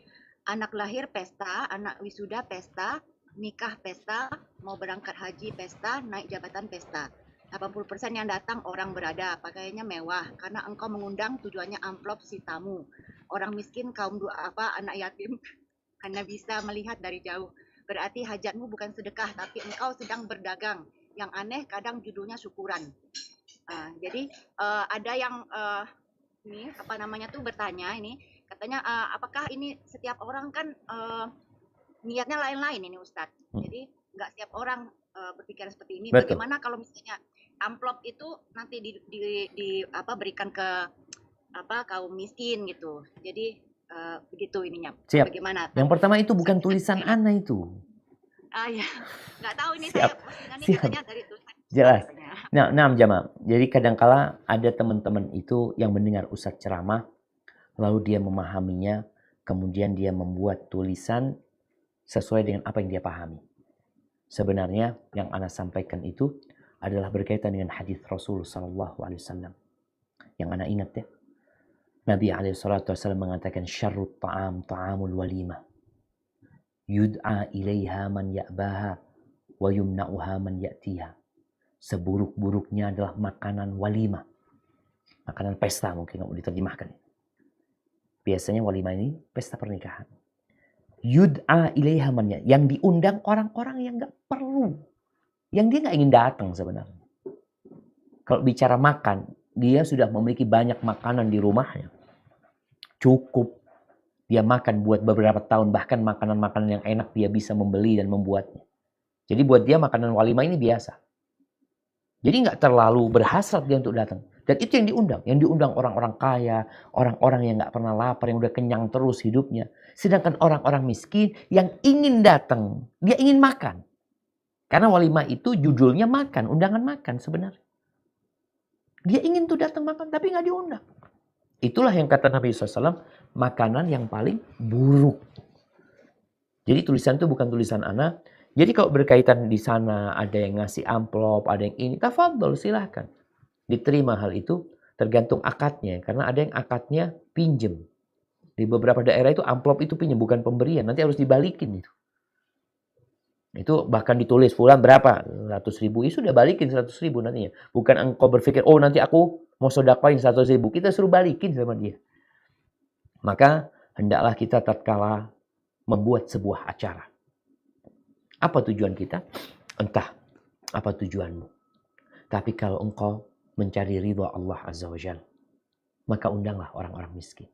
anak lahir pesta, anak wisuda pesta, nikah pesta, mau berangkat haji pesta, naik jabatan pesta. 80% yang datang orang berada, pakaiannya mewah, karena engkau mengundang tujuannya amplop si tamu. Orang miskin, kaum duafa, anak yatim, karena bisa melihat dari jauh. Berarti hajatmu bukan sedekah, tapi engkau sedang berdagang. Yang aneh kadang judulnya syukuran. Jadi ada yang ini apa namanya tuh bertanya ini, katanya apakah ini setiap orang kan niatnya lain-lain ini Ustadz. Jadi nggak setiap orang berpikir seperti ini. Betul. Bagaimana kalau misalnya amplop itu nanti berikan ke kaum miskin gitu. Jadi begitu ininya. Siap. Bagaimana? Yang pertama itu bukan tulisan Ana itu. Ya, nggak tahu ini Siap. saya postingan ini Siap. katanya dari tulisan. Jelas. Nah, jamaah. Jadi kadangkala ada teman-teman itu yang mendengar ustadz ceramah, lalu dia memahaminya, kemudian dia membuat tulisan sesuai dengan apa yang dia pahami. Sebenarnya yang Ana sampaikan itu adalah berkaitan dengan hadis Rasul SAW. Yang Ana ingat ya. Nabi SAW mengatakan syarrut ta'am ta'amul walimah. Yud'a ilaiha man ya'baha wa yumna'uha man ya'tiha. Seburuk-buruknya adalah makanan walimah. Makanan pesta mungkin mau diterjemahkan. Biasanya walimah ini pesta pernikahan. Yud'a ilaiha man ya'tiha. Yang diundang orang-orang yang gak perlu. Yang dia gak ingin datang sebenarnya. Kalau bicara makan, dia sudah memiliki banyak makanan di rumahnya. Cukup. Dia makan buat beberapa tahun. Bahkan makanan-makanan yang enak dia bisa membeli dan membuatnya. Jadi buat dia makanan walimah ini biasa. Jadi nggak terlalu berhasrat dia untuk datang. Dan itu yang diundang. Yang diundang orang-orang kaya. Orang-orang yang nggak pernah lapar. Yang udah kenyang terus hidupnya. Sedangkan orang-orang miskin yang ingin datang. Dia ingin makan. Karena walimah itu judulnya makan. Undangan makan sebenarnya. Dia ingin tuh datang makan. Tapi nggak diundang. Itulah yang kata Nabi SAW, makanan yang paling buruk. Jadi tulisan itu bukan tulisan Ana. Jadi kalau berkaitan di sana ada yang ngasih amplop, ada yang ini, tafadhol silahkan. Diterima hal itu tergantung akadnya. Karena ada yang akadnya pinjem. Di beberapa daerah itu amplop itu pinjem, bukan pemberian. Nanti harus dibalikin itu. Itu bahkan ditulis fulan berapa? 100.000. Ya sudah balikin 100.000 nantinya. Bukan engkau berpikir, oh nanti aku mau sedekahin 100.000. Kita suruh balikin sama dia. Maka hendaklah kita tatkala membuat sebuah acara. Apa tujuan kita? Entah apa tujuanmu. Tapi kalau engkau mencari ridha Allah Azza wa Jalla, maka undanglah orang-orang miskin,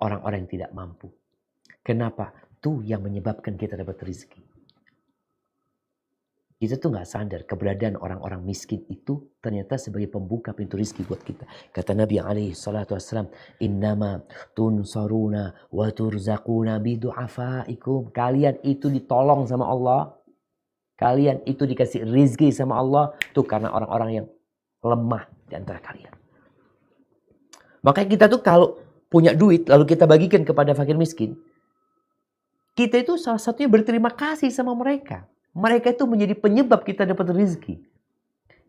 orang-orang yang tidak mampu. Kenapa? Itu yang menyebabkan kita dapat rezeki. Kita tuh nggak sadar keberadaan orang-orang miskin itu ternyata sebagai pembuka pintu rezeki buat kita. Kata Nabi alaihi salatu wassalam, innama tunsaruna wa turzaquna bidu'afaikum. Kalian itu ditolong sama Allah. Kalian itu dikasih rezeki sama Allah tuh karena orang-orang yang lemah di antara kalian. Makanya kita tuh kalau punya duit lalu kita bagikan kepada fakir miskin, kita itu salah satunya berterima kasih sama mereka. Mereka itu menjadi penyebab kita dapat rezeki.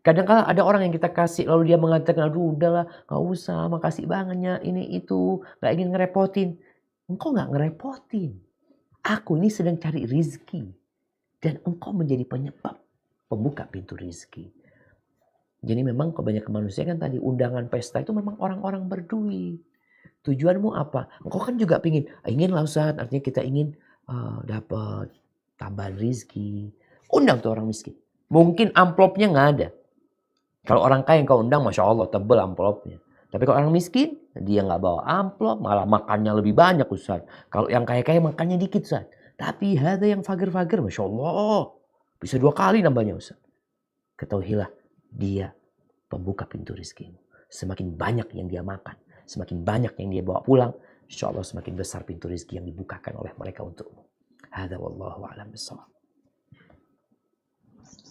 Kadang-kadang ada orang yang kita kasih lalu dia mengatakan, aduh udahlah gak usah, makasih bangetnya ini itu, gak ingin ngerepotin. Engkau gak ngerepotin. Aku ini sedang cari rezeki. Dan engkau menjadi penyebab pembuka pintu rezeki. Jadi memang kebanyakan manusia kan tadi undangan pesta itu memang orang-orang berduit. Tujuanmu apa? Engkau kan juga ingin lah Ustaz, artinya kita ingin dapat tambahan rezeki. Undang tuh orang miskin. Mungkin amplopnya nggak ada. Kalau orang kaya yang kau undang, Masya Allah tebel amplopnya. Tapi kalau orang miskin, dia nggak bawa amplop, malah makannya lebih banyak Ustaz. Kalau yang kaya-kaya makannya dikit Ustaz. Tapi ada yang fager-fager, Masya Allah. Bisa 2 kali nambahnya Ustaz. Ketahuilah, dia pembuka pintu rezekimu. Semakin banyak yang dia makan, semakin banyak yang dia bawa pulang, insya Allah semakin besar pintu rezeki yang dibukakan oleh mereka untukmu. Hada wallahu a'lam bishawab.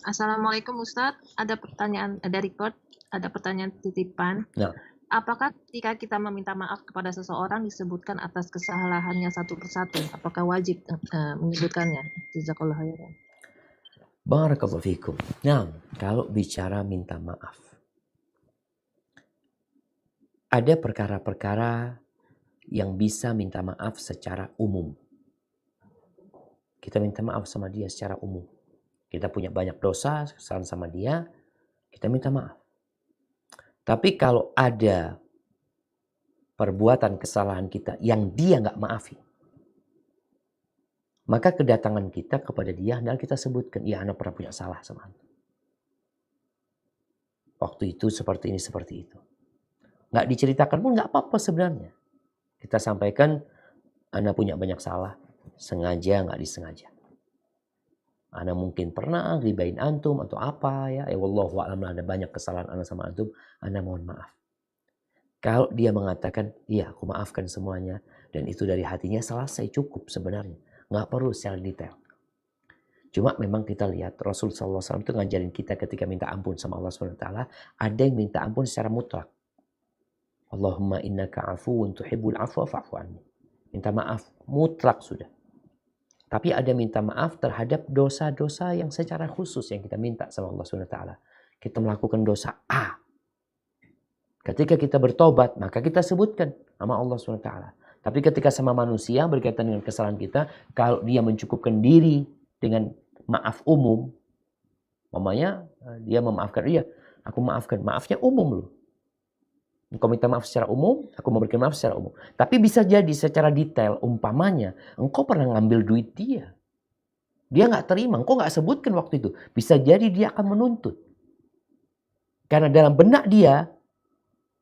Assalamualaikum Ustadz, ada pertanyaan dari Kurt, ada pertanyaan titipan. Nah. Apakah ketika kita meminta maaf kepada seseorang disebutkan atas kesalahannya satu persatu? Apakah wajib menyebutkannya? Jazakallah khairan. Barakallahu fikum. Nah, kalau bicara minta maaf, ada perkara-perkara yang bisa minta maaf secara umum. Kita minta maaf sama dia secara umum. Kita punya banyak dosa, kesalahan sama dia, kita minta maaf. Tapi kalau ada perbuatan kesalahan kita yang dia nggak maafi, maka kedatangan kita kepada dia adalah kita sebutkan, ya anak pernah punya salah sama anda. Waktu itu seperti ini, seperti itu. Nggak diceritakan pun nggak apa-apa sebenarnya. Kita sampaikan, anak punya banyak salah, sengaja nggak disengaja. Ana mungkin pernah ribain antum atau apa ya. Wallahu a'lam, ada banyak kesalahan ana sama antum. Ana mohon maaf. Kalau dia mengatakan, iya aku maafkan semuanya. Dan itu dari hatinya, selesai, cukup sebenarnya. Nggak perlu secara detail. Cuma memang kita lihat Rasulullah SAW itu ngajarin kita ketika minta ampun sama Allah SWT. Ada yang minta ampun secara mutlak. Allahumma innaka afuwun tuhibbul afwa fa'fu anni. Minta maaf mutlak sudah. Tapi ada minta maaf terhadap dosa-dosa yang secara khusus yang kita minta sama Allah SWT. Kita melakukan dosa A. Ketika kita bertobat, maka kita sebutkan sama Allah SWT. Tapi ketika sama manusia berkaitan dengan kesalahan kita, kalau dia mencukupkan diri dengan maaf umum, mamanya dia memaafkan, iya aku maafkan, maafnya umum loh. Engkau minta maaf secara umum, aku memberikan maaf secara umum. Tapi bisa jadi secara detail, umpamanya, engkau pernah ngambil duit dia. Dia nggak terima, engkau nggak sebutkan waktu itu. Bisa jadi dia akan menuntut. Karena dalam benak dia,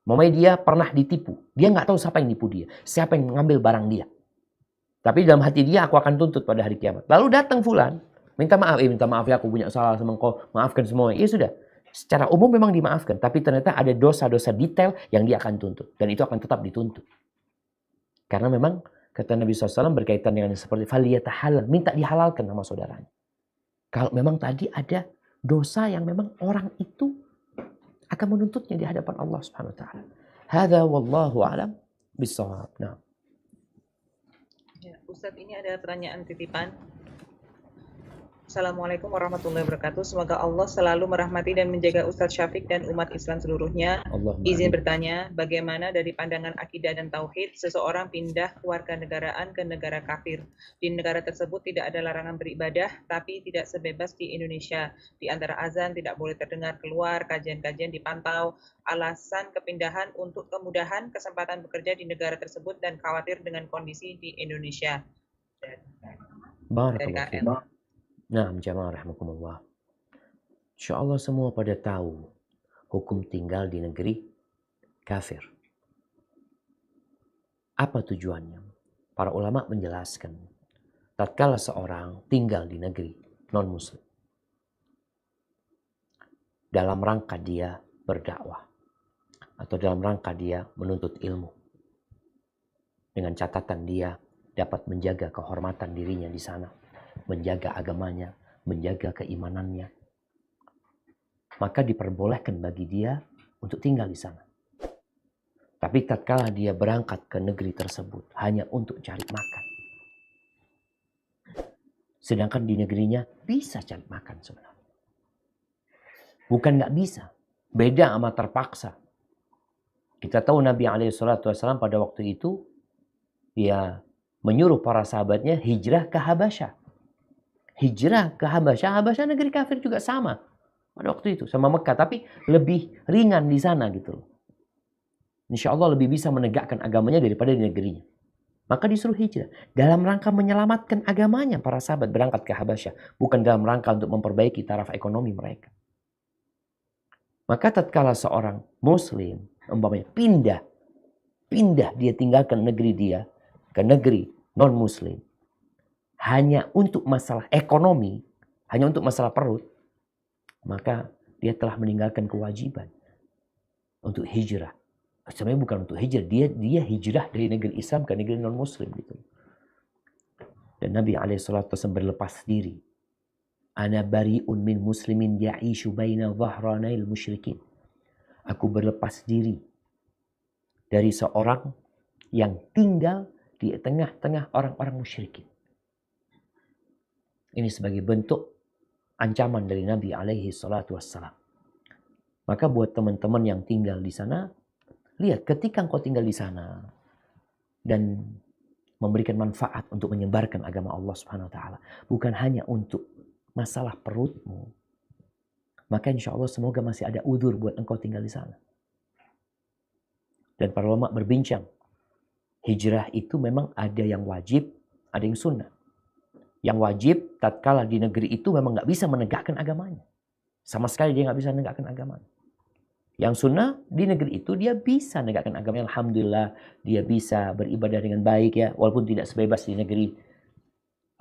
mamanya dia pernah ditipu. Dia nggak tahu siapa yang nipu dia, siapa yang mengambil barang dia. Tapi dalam hati dia, aku akan tuntut pada hari kiamat. Lalu datang fulan, minta maaf ya aku punya salah sama engkau, maafkan semuanya. Ya sudah. Secara umum memang dimaafkan, tapi ternyata ada dosa-dosa detail yang dia akan tuntut. Dan itu akan tetap dituntut. Karena memang kata Nabi SAW berkaitan dengan seperti faliyatahalal, minta dihalalkan sama saudaranya. Kalau memang tadi ada dosa yang memang orang itu akan menuntutnya di hadapan Allah Subhanahu wa taala. Hadza wallahu a'lam bishawab. Nah. Ya, Ustadz, ini ada pertanyaan titipan. Assalamualaikum warahmatullahi wabarakatuh. Semoga Allah selalu merahmati dan menjaga Ustadz Syafiq dan umat Islam seluruhnya. Izin bertanya, bagaimana dari pandangan akidah dan tauhid seseorang pindah kewarganegaraan ke negara kafir? Di negara tersebut tidak ada larangan beribadah, tapi tidak sebebas di Indonesia. Di antara azan tidak boleh terdengar keluar, kajian-kajian dipantau. Alasan kepindahan untuk kemudahan kesempatan bekerja di negara tersebut dan khawatir dengan kondisi di Indonesia. Dari KL. Nah, jamaah rahimakumullah. Insya Allah semua pada tahu hukum tinggal di negeri kafir. Apa tujuannya? Para ulama menjelaskan, tatkala seorang tinggal di negeri non-muslim, dalam rangka dia berdakwah, atau dalam rangka dia menuntut ilmu, dengan catatan dia dapat menjaga kehormatan dirinya di sana, menjaga agamanya, menjaga keimanannya, maka diperbolehkan bagi dia untuk tinggal di sana. Tapi tatkala dia berangkat ke negeri tersebut hanya untuk cari makan, sedangkan di negerinya bisa cari makan sebenarnya. Bukan nggak bisa, beda sama terpaksa. Kita tahu Nabi SAW pada waktu itu dia menyuruh para sahabatnya hijrah ke Habasyah. Hijrah ke Habasyah, Habasyah negeri kafir juga sama pada waktu itu sama Mekah, tapi lebih ringan di sana gitu loh. Insya Allah lebih bisa menegakkan agamanya daripada di negerinya. Maka disuruh hijrah. Dalam rangka menyelamatkan agamanya para sahabat berangkat ke Habasyah. Bukan dalam rangka untuk memperbaiki taraf ekonomi mereka. Maka tatkala seorang muslim umpamanya pindah dia tinggalkan negeri dia ke negeri non-muslim hanya untuk masalah ekonomi, hanya untuk masalah perut, maka dia telah meninggalkan kewajiban untuk hijrah. Sebenarnya bukan untuk hijrah, dia hijrah dari negeri Islam ke negeri non-muslim gitu. Dan Nabi SAW berlepas diri. Ana bari'un min muslimin ya'ishu baina dhahranail musyrikin. Aku berlepas diri dari seorang yang tinggal di tengah-tengah orang-orang musyrikin. Ini sebagai bentuk ancaman dari Nabi SAW. Maka buat teman-teman yang tinggal di sana, lihat, ketika engkau tinggal di sana dan memberikan manfaat untuk menyebarkan agama Allah Subhanahu wa taala, bukan hanya untuk masalah perutmu, maka insya Allah semoga masih ada udzur buat engkau tinggal di sana. Dan para ulama berbincang, hijrah itu memang ada yang wajib, ada yang sunnah. Yang wajib tatkala di negeri itu memang nggak bisa menegakkan agamanya, sama sekali dia nggak bisa menegakkan agamanya. Yang sunnah di negeri itu dia bisa menegakkan agamanya. Alhamdulillah dia bisa beribadah dengan baik ya. Walaupun tidak sebebas di negeri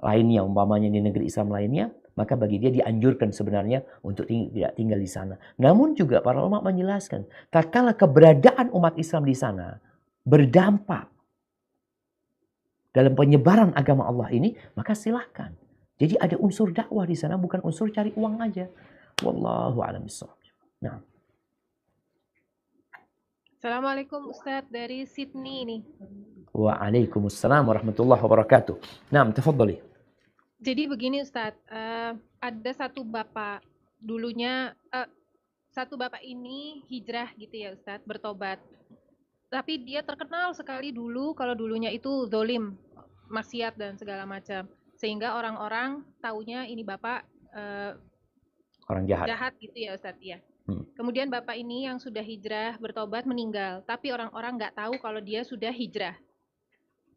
lainnya. Umpamanya di negeri Islam lainnya. Maka bagi dia dianjurkan sebenarnya untuk tidak tinggal di sana. Namun juga para ulama menjelaskan. Tatkala keberadaan umat Islam di sana berdampak dalam penyebaran agama Allah ini. Maka silahkan. Jadi ada unsur dakwah di sana. Bukan unsur cari uang aja. Wallahu a'lam bishawab. Nah. Assalamualaikum Ustadz dari Sydney ini. Waalaikumsalam warahmatullahi wabarakatuh. Naam, tafadhali. Jadi begini Ustadz, ada satu bapak dulunya, satu bapak ini hijrah gitu ya Ustadz, bertobat. Tapi dia terkenal sekali dulu kalau dulunya itu zolim, maksiat dan segala macam. Sehingga orang-orang taunya ini bapak orang jahat. Jahat gitu ya Ustadz ya. Kemudian bapak ini yang sudah hijrah bertobat meninggal, tapi orang-orang nggak tahu kalau dia sudah hijrah.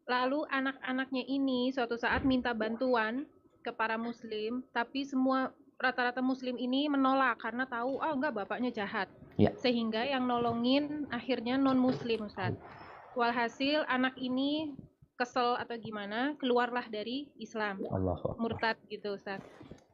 Lalu anak-anaknya ini suatu saat minta bantuan ke para muslim, tapi semua rata-rata muslim ini menolak karena tahu, enggak, bapaknya jahat. Ya. Sehingga yang nolongin akhirnya non-muslim Ustaz. Walhasil anak ini kesel atau gimana, keluarlah dari Islam. Murtad gitu Ustaz.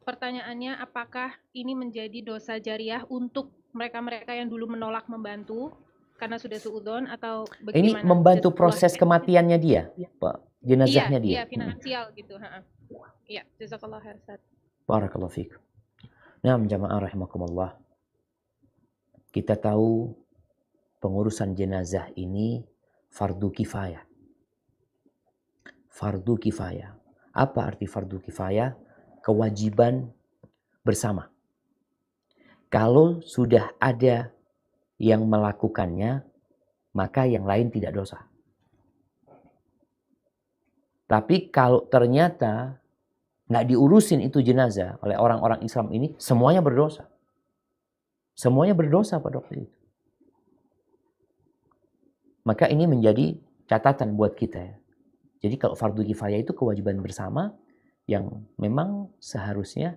Pertanyaannya, apakah ini menjadi dosa jariah untuk mereka-mereka yang dulu menolak membantu karena sudah suudzon atau bagaimana? Ini membantu proses kematiannya dia, Pak, jenazahnya dia. Iya, finansial gitu. Iya, jazakallah khair Ustaz. Barakallahu fiik. Nah, jamaah rahimakumullah. Kita tahu pengurusan jenazah ini fardu kifayah. Fardu kifayah. Apa arti fardu kifayah? Kewajiban bersama. Kalau sudah ada yang melakukannya, maka yang lain tidak dosa. Tapi kalau ternyata nggak diurusin itu jenazah oleh orang-orang Islam ini, semuanya berdosa. Semuanya berdosa pada waktu itu. Maka ini menjadi catatan buat kita ya. Jadi kalau fardu kifayah itu kewajiban bersama yang memang seharusnya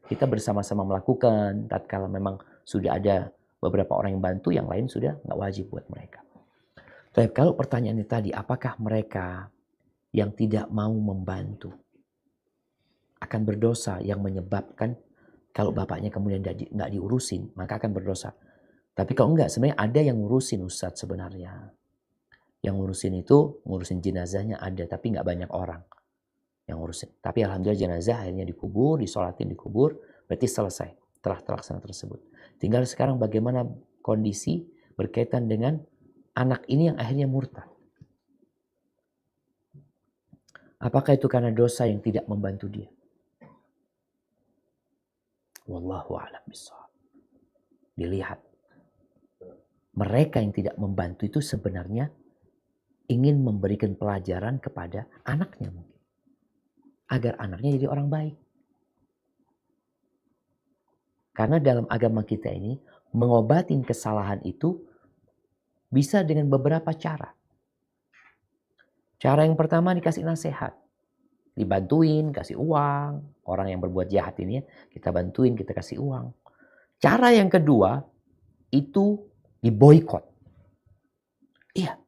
kita bersama-sama melakukan tatkala memang sudah ada beberapa orang yang bantu, yang lain sudah nggak wajib buat mereka. Tapi kalau pertanyaannya tadi, apakah mereka yang tidak mau membantu akan berdosa yang menyebabkan kalau bapaknya kemudian nggak diurusin, maka akan berdosa. Tapi kalau enggak, sebenarnya ada yang ngurusin Ustadz sebenarnya. Yang ngurusin itu, ngurusin jenazahnya ada, tapi nggak banyak orang yang ngurusin. Tapi alhamdulillah jenazah akhirnya dikubur, disolatin dikubur, berarti selesai. Telah terlaksana tersebut. Tinggal sekarang bagaimana kondisi berkaitan dengan anak ini yang akhirnya murtad. Apakah itu karena dosa yang tidak membantu dia? Wallahu a'lam bishawab. Dilihat. Mereka yang tidak membantu itu sebenarnya ingin memberikan pelajaran kepada anaknya mungkin. Agar anaknya jadi orang baik. Karena dalam agama kita ini, mengobatin kesalahan itu bisa dengan beberapa cara. Cara yang pertama dikasih nasihat. Dibantuin, kasih uang. Orang yang berbuat jahat ini kita bantuin, kita kasih uang. Cara yang kedua itu diboikot. Iya.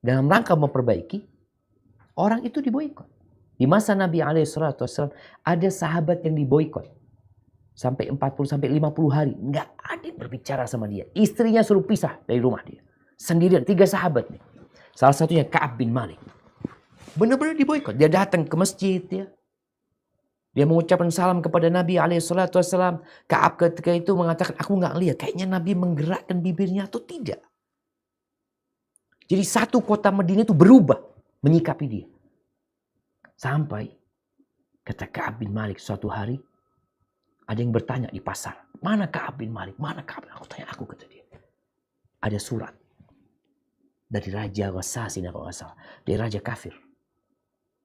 Dalam rangka memperbaiki, orang itu diboikot. Di masa Nabi SAW ada sahabat yang diboikot. Sampai 40-50 hari. Nggak ada yang berbicara sama dia. Istrinya suruh pisah dari rumah dia. Sendirian, 3 sahabat nih. Salah satunya Ka'ab bin Malik. Benar-benar diboikot. Dia datang ke masjid ya. Dia mengucapkan salam kepada Nabi SAW. Ka'ab ketika itu mengatakan, aku nggak lihat. Kayaknya Nabi menggerakkan bibirnya atau tidak. Jadi satu kota Madinah itu berubah menyikapi dia. Sampai kata Ka'ab bin Malik suatu hari. Ada yang bertanya di pasar. Mana Ka'ab bin Malik? Mana Ka'ab? Aku kata dia. Ada surat. Dari Raja Ghassasin kalau nggak salah. Dari Raja Kafir.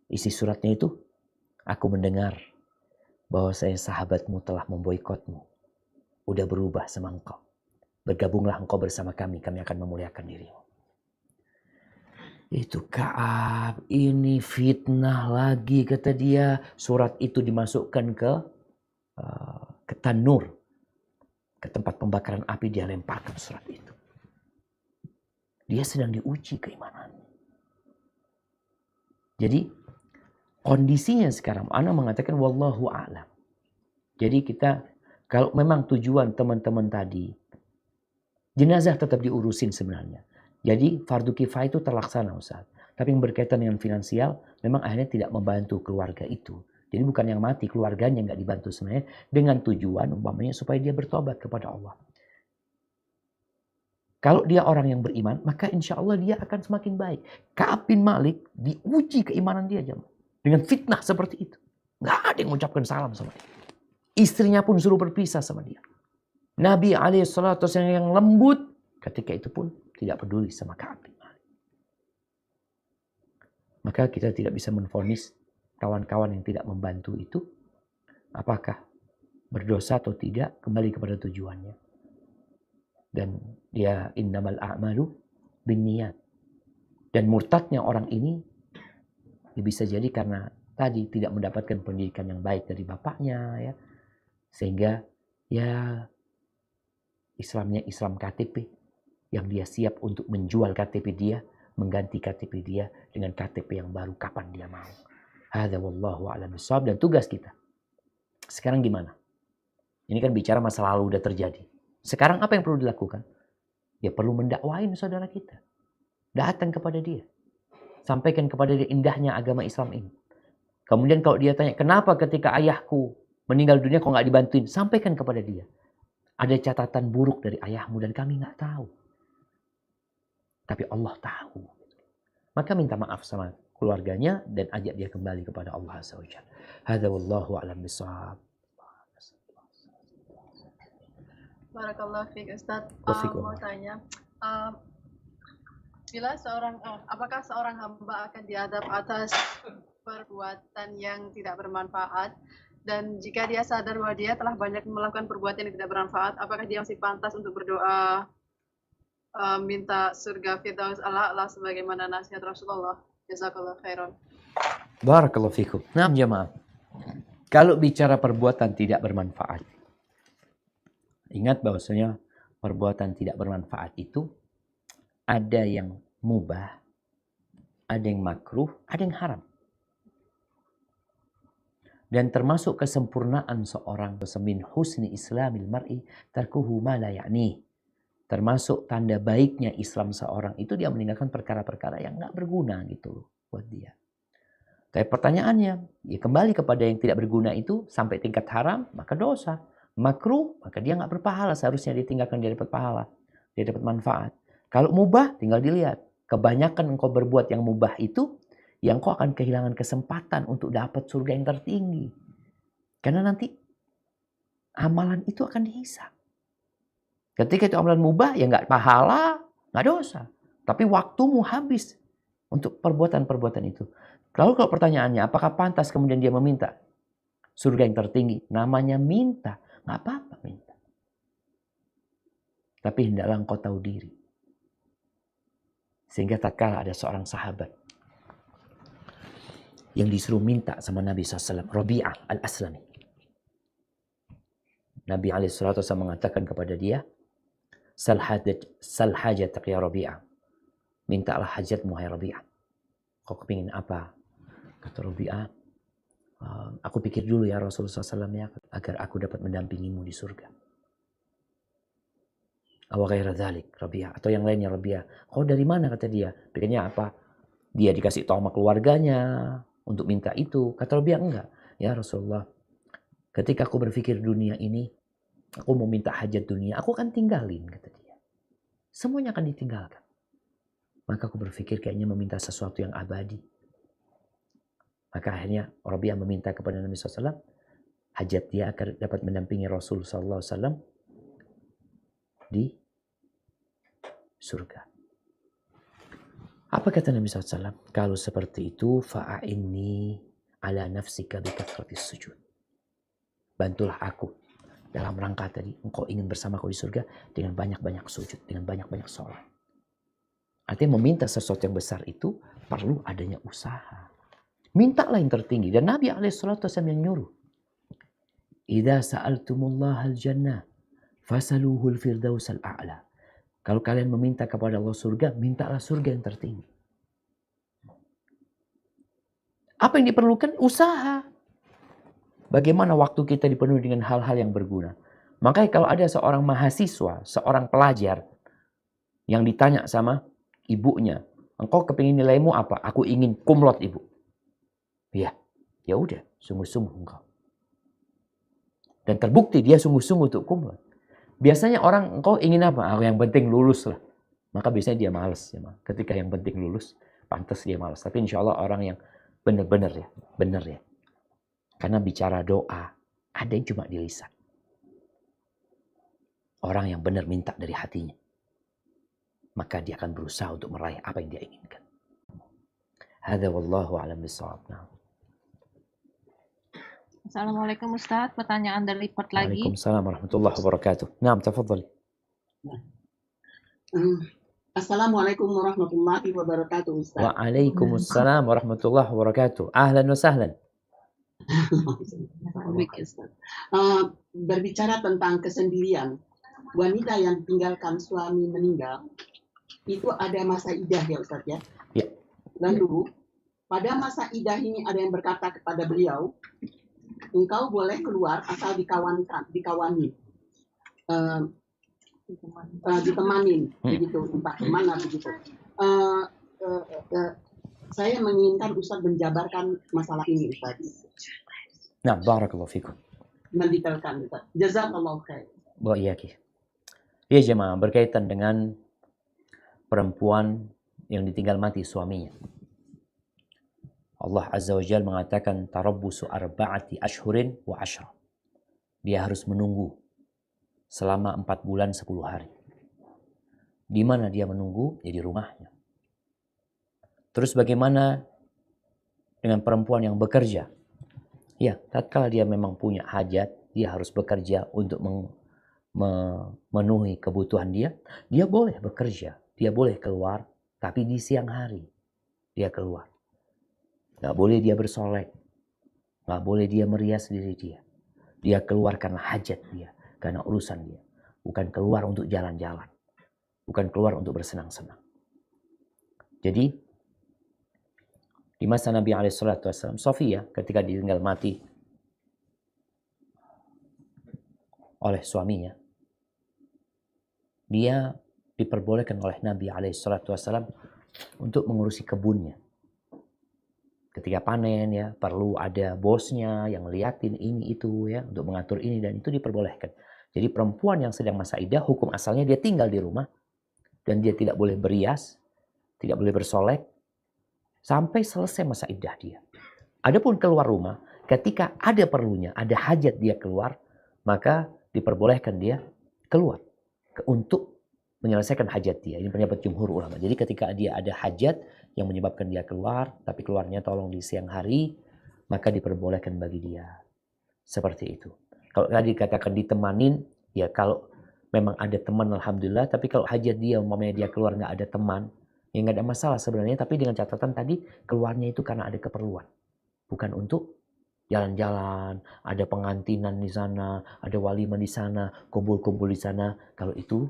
Isi suratnya itu. Aku mendengar. Bahwa saya sahabatmu telah memboikotmu. Udah berubah sama engkau. Bergabunglah engkau bersama kami. Kami akan memuliakan dirimu. Itu Ka'ab. Ini fitnah lagi kata dia. Surat itu dimasukkan ke tanur, ke tempat pembakaran api, dia lemparkan surat itu. Dia sedang diuji keimanannya. Jadi kondisinya sekarang, ana mengatakan wallahu a'lam. Jadi kita, kalau memang tujuan teman-teman tadi, jenazah tetap diurusin sebenarnya. Jadi fardu kifayah itu terlaksana Ustaz. Tapi yang berkaitan dengan finansial, memang akhirnya tidak membantu keluarga itu. Jadi bukan yang mati, keluarganya nggak dibantu sebenarnya. Dengan tujuan umpamanya supaya dia bertobat kepada Allah. Kalau dia orang yang beriman, maka insya Allah dia akan semakin baik. Ka'ab bin Malik diuji keimanan dia jemaah. Dengan fitnah seperti itu. Nggak ada yang mengucapkan salam sama dia. Istrinya pun suruh berpisah sama dia. Nabi SAW yang lembut, ketika itu pun tidak peduli sama Ka'ab bin Malik. Maka kita tidak bisa menvonis kawan-kawan yang tidak membantu itu, apakah berdosa atau tidak, kembali kepada tujuannya. Dan dia innamal a'malu binniyat. Dan murtadnya orang ini ya bisa jadi karena tadi tidak mendapatkan pendidikan yang baik dari bapaknya, ya, sehingga ya Islamnya Islam KTP, yang dia siap untuk menjual KTP dia, mengganti KTP dia dengan KTP yang baru kapan dia mau. Hadza wallahu a'lam bishawab. Dan tugas kita sekarang gimana? Ini kan bicara masa lalu udah terjadi. Sekarang apa yang perlu dilakukan? Ya perlu mendakwain saudara kita. Datang kepada dia. Sampaikan kepada dia indahnya agama Islam ini. Kemudian kalau dia tanya, kenapa ketika ayahku meninggal dunia kok nggak dibantuin? Sampaikan kepada dia. Ada catatan buruk dari ayahmu dan kami nggak tahu. Tapi Allah tahu. Maka minta maaf sama keluarganya dan ajak dia kembali kepada Allah Azza wa Jalla. Hadza wallahu a'lam bishawab. Barakallahu fiik Ustaz. Mau tanya, bila apakah seorang hamba akan diadab atas perbuatan yang tidak bermanfaat, dan jika dia sadar bahwa dia telah banyak melakukan perbuatan yang tidak bermanfaat, apakah dia masih pantas untuk berdoa minta surga Firdaus ala sebagaimana nasihat Rasulullah? Jazakallah khairan. Barakallahu fikum. Nah, jemaah. Kalau bicara perbuatan tidak bermanfaat, Ingat bahwasanya perbuatan tidak bermanfaat itu ada yang mubah, ada yang makruh, ada yang haram. Dan termasuk kesempurnaan seorang, min husni islamil mar'i tarkuhu ma la ya'ni. Termasuk tanda baiknya Islam seorang itu dia meninggalkan perkara-perkara yang nggak berguna gitu loh buat dia. Tapi pertanyaannya, ya kembali kepada yang tidak berguna itu sampai tingkat haram, maka dosa. Makruh, maka dia nggak berpahala. Seharusnya ditinggalkan, dia dapat pahala. Dia dapat manfaat. Kalau mubah, tinggal dilihat. Kebanyakan engkau berbuat yang mubah itu, yang kau akan kehilangan kesempatan untuk dapat surga yang tertinggi. Karena nanti amalan itu akan dihisab. Ketika itu amalan mubah, ya nggak pahala, nggak dosa. Tapi waktumu habis untuk perbuatan-perbuatan itu. Lalu kalau pertanyaannya, apakah pantas kemudian dia meminta surga yang tertinggi? Namanya minta, nggak apa-apa minta. Tapi hendaklah engkau tahu diri. Sehingga tatkala ada seorang sahabat yang disuruh minta sama Nabi SAW, Rabi'ah al-Aslami. Nabi SAW mengatakan kepada dia, Sal hajatak ya Rabi'ah. Mintalah hajatmu hai Rabi'ah. Kau kepingin apa? Kata Rabi'ah, aku pikir dulu ya Rasulullah SAW ya, agar aku dapat mendampingimu di surga. Awa ghaira dzalik Rabi'ah. Atau yang lainnya Rabi'ah. Kau dari mana kata dia? Pikirnya apa? Dia dikasih tahu sama keluarganya untuk minta itu. Kata Rabi'ah enggak. Ya Rasulullah, ketika aku berpikir dunia ini, aku mau minta hajat dunia, aku akan tinggalin, kata dia. Semuanya akan ditinggalkan. Maka aku berpikir kayaknya meminta sesuatu yang abadi. Maka akhirnya Rabi'ah meminta kepada Nabi SAW, hajat dia agar dapat mendampingi Rasul SAW di surga. Apa kata Nabi SAW? Kalau seperti itu, fa'a'inni ala nafsika bikathratis sujud. Bantulah aku dalam rangka tadi, engkau ingin bersamaku di surga dengan banyak-banyak sujud, dengan banyak-banyak sholat. Artinya meminta sesuatu yang besar itu perlu adanya usaha. Mintalah yang tertinggi. Dan Nabi SAW yang nyuruh. Idza sa'altumullaha al-jannah fasaluhul firdausal a'la. Kalau kalian meminta kepada Allah surga, mintalah surga yang tertinggi. Apa yang diperlukan? Usaha. Bagaimana waktu kita dipenuhi dengan hal-hal yang berguna. Makanya kalau ada seorang mahasiswa, seorang pelajar yang ditanya sama ibunya, engkau kepingin nilaimu apa? Aku ingin kumlot ibu. Ya udah, sungguh-sungguh engkau. Dan terbukti dia sungguh-sungguh untuk kumlot. Biasanya orang, engkau ingin apa? Aku yang penting lulus lah. Maka biasanya dia malas. Ya, ketika yang penting lulus, pantas dia malas. Tapi insya Allah orang yang benar ya. Karena bicara doa, ada yang cuma di lisan. Orang yang benar minta dari hatinya. Maka dia akan berusaha untuk meraih apa yang dia inginkan. Hadza wallahu a'lam bishawab. Assalamualaikum Ustaz, pertanyaan dari Perth lagi. Waalaikumsalam warahmatullahi wabarakatuh. Naam, tafadhali. Assalamualaikum warahmatullahi wabarakatuh Ustaz. Waalaikumsalam warahmatullahi wabarakatuh. Ahlan wa sahlan. Berbicara tentang kesendirian, wanita yang tinggalkan suami meninggal, itu ada masa idah ya Ustaz ya? Ya. Lalu, pada masa idah ini ada yang berkata kepada beliau, engkau boleh keluar asal dikawani. Ditemanin, begitu, entah kemana begitu. Saya menginginkan Ustaz menjabarkan masalah ini Ustaz. Nah, barakallahu fikum. Mendetailkan Ustaz. Jazakallahu khair. Wa iyaki. Ya jemaah, berkaitan dengan perempuan yang ditinggal mati suaminya. Allah Azza wa Jalla mengatakan tarabbusu arba'ati ashhurin wa ashra. Dia harus menunggu selama 4 bulan 10 hari. Di mana dia menunggu? Ya di rumahnya. Terus bagaimana dengan perempuan yang bekerja? Ya, tatkala dia memang punya hajat, dia harus bekerja untuk memenuhi kebutuhan dia. Dia boleh bekerja, dia boleh keluar, tapi di siang hari dia keluar. Gak boleh dia bersolek, gak boleh dia merias diri dia. Dia keluar karena hajat dia, karena urusan dia. bukan keluar untuk jalan-jalan, bukan keluar untuk bersenang-senang. Jadi di masa Nabi SAW, Sofia ketika ditinggal mati oleh suaminya, dia diperbolehkan oleh Nabi SAW untuk mengurusi kebunnya. Ketika panen ya, perlu ada bosnya yang ngeliatin ini itu ya, untuk mengatur ini dan itu diperbolehkan. Jadi perempuan yang sedang masa iddah, hukum asalnya dia tinggal di rumah dan dia tidak boleh berias, tidak boleh bersolek sampai selesai masa iddah dia. Adapun keluar rumah, ketika ada perlunya, ada hajat dia keluar, maka diperbolehkan dia keluar untuk menyelesaikan hajat dia. Ini pendapat jumhur ulama. Jadi ketika dia ada hajat yang menyebabkan dia keluar, tapi keluarnya tolong di siang hari, maka diperbolehkan bagi dia. Seperti itu. Kalau tadi dikatakan ditemanin, ya kalau memang ada teman alhamdulillah, tapi kalau hajat dia, umpamanya dia keluar nggak ada teman, ya nggak ada masalah sebenarnya, tapi dengan catatan tadi keluarnya itu karena ada keperluan. Bukan untuk jalan-jalan, ada pengantinan di sana, ada walimah di sana, kumpul-kumpul di sana. Kalau itu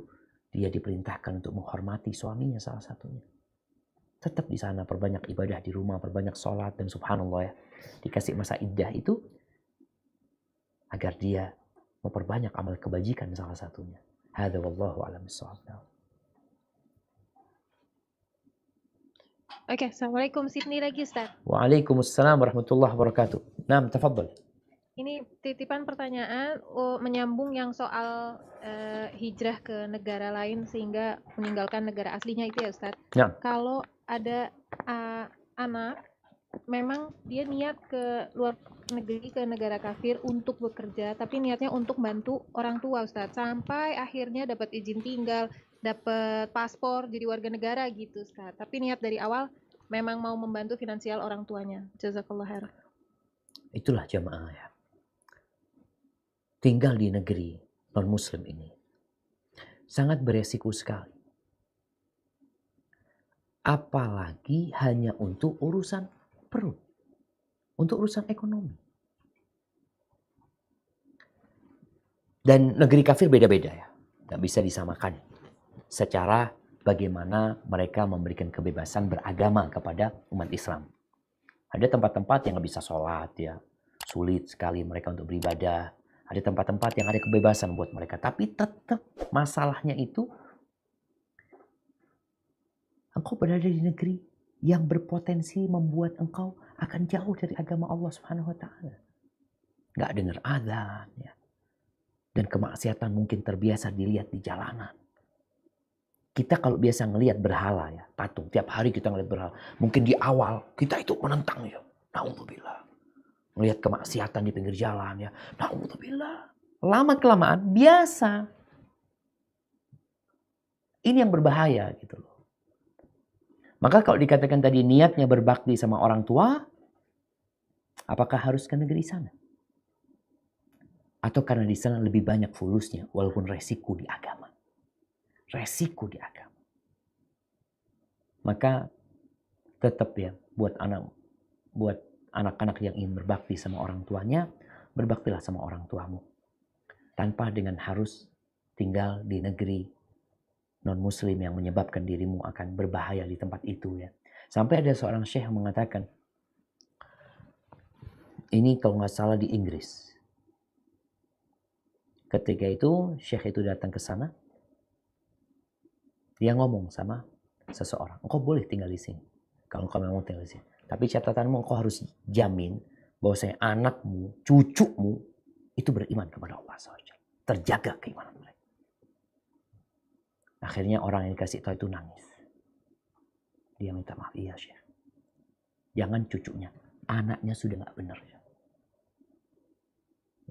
dia diperintahkan untuk menghormati suaminya salah satunya. Tetap di sana, perbanyak ibadah di rumah, perbanyak sholat, dan subhanallah ya, dikasih masa iddah itu agar dia memperbanyak amal kebajikan salah satunya. Hadza wallahu a'lam bissawab. Oke, Assalamualaikum. Sydney lagi, Ustaz. Waalaikumsalam warahmatullahi wabarakatuh. Naam, tafadhal. Ini titipan pertanyaan menyambung yang soal hijrah ke negara lain sehingga meninggalkan negara aslinya itu ya Ustaz. Ya. Kalau ada anak memang dia niat ke luar negeri, ke negara kafir untuk bekerja, tapi niatnya untuk bantu orang tua Ustaz, sampai akhirnya dapat izin tinggal, dapat paspor, jadi warga negara gitu Ustaz. Tapi niat dari awal memang mau membantu finansial orang tuanya. Jazakallah khair. Itulah jamaah ya. Tinggal di negeri non-muslim ini sangat beresiko sekali. Apalagi hanya untuk urusan perut, untuk urusan ekonomi. Dan negeri kafir beda-beda ya, nggak bisa disamakan secara bagaimana mereka memberikan kebebasan beragama kepada umat Islam. Ada tempat-tempat yang nggak bisa sholat ya, sulit sekali mereka untuk beribadah. Ada tempat-tempat yang ada kebebasan buat mereka. Tapi tetap masalahnya itu, engkau berada di negeri yang berpotensi membuat engkau akan jauh dari agama Allah Subhanahu wa Ta'ala. Nggak dengar adzan ya. Dan kemaksiatan mungkin terbiasa dilihat di jalanan. Kita kalau biasa ngelihat berhala ya, patung, tiap hari kita ngelihat berhala. Mungkin di awal kita itu menentang ya. Na'udzubillah. Melihat kemaksiatan di pinggir jalan ya. Na'udzubillah. Lama-kelamaan biasa. Ini yang berbahaya gitu loh. Maka kalau dikatakan tadi niatnya berbakti sama orang tua, apakah harus ke negeri sana? Atau karena di sana lebih banyak fulusnya walaupun resiko di agama. Resiko di agama. Maka tetap ya buat anak-anak yang ingin berbakti sama orang tuanya, berbaktilah sama orang tuamu. Tanpa dengan harus tinggal di negeri non-muslim yang menyebabkan dirimu akan berbahaya di tempat itu ya. Sampai ada seorang syekh yang mengatakan, ini kalau nggak salah di Inggris. Ketika itu syekh itu datang ke sana, dia ngomong sama seseorang, engkau boleh tinggal di sini kalau engkau memang tinggal di sini. Tapi catatanmu engkau harus jamin bahwasanya anakmu, cucumu itu beriman kepada Allah SWT. Terjaga keimanan mereka. Akhirnya orang yang dikasih tahu itu nangis. Dia minta maaf, iya Syekh. Jangan cucunya, anaknya sudah nggak benar.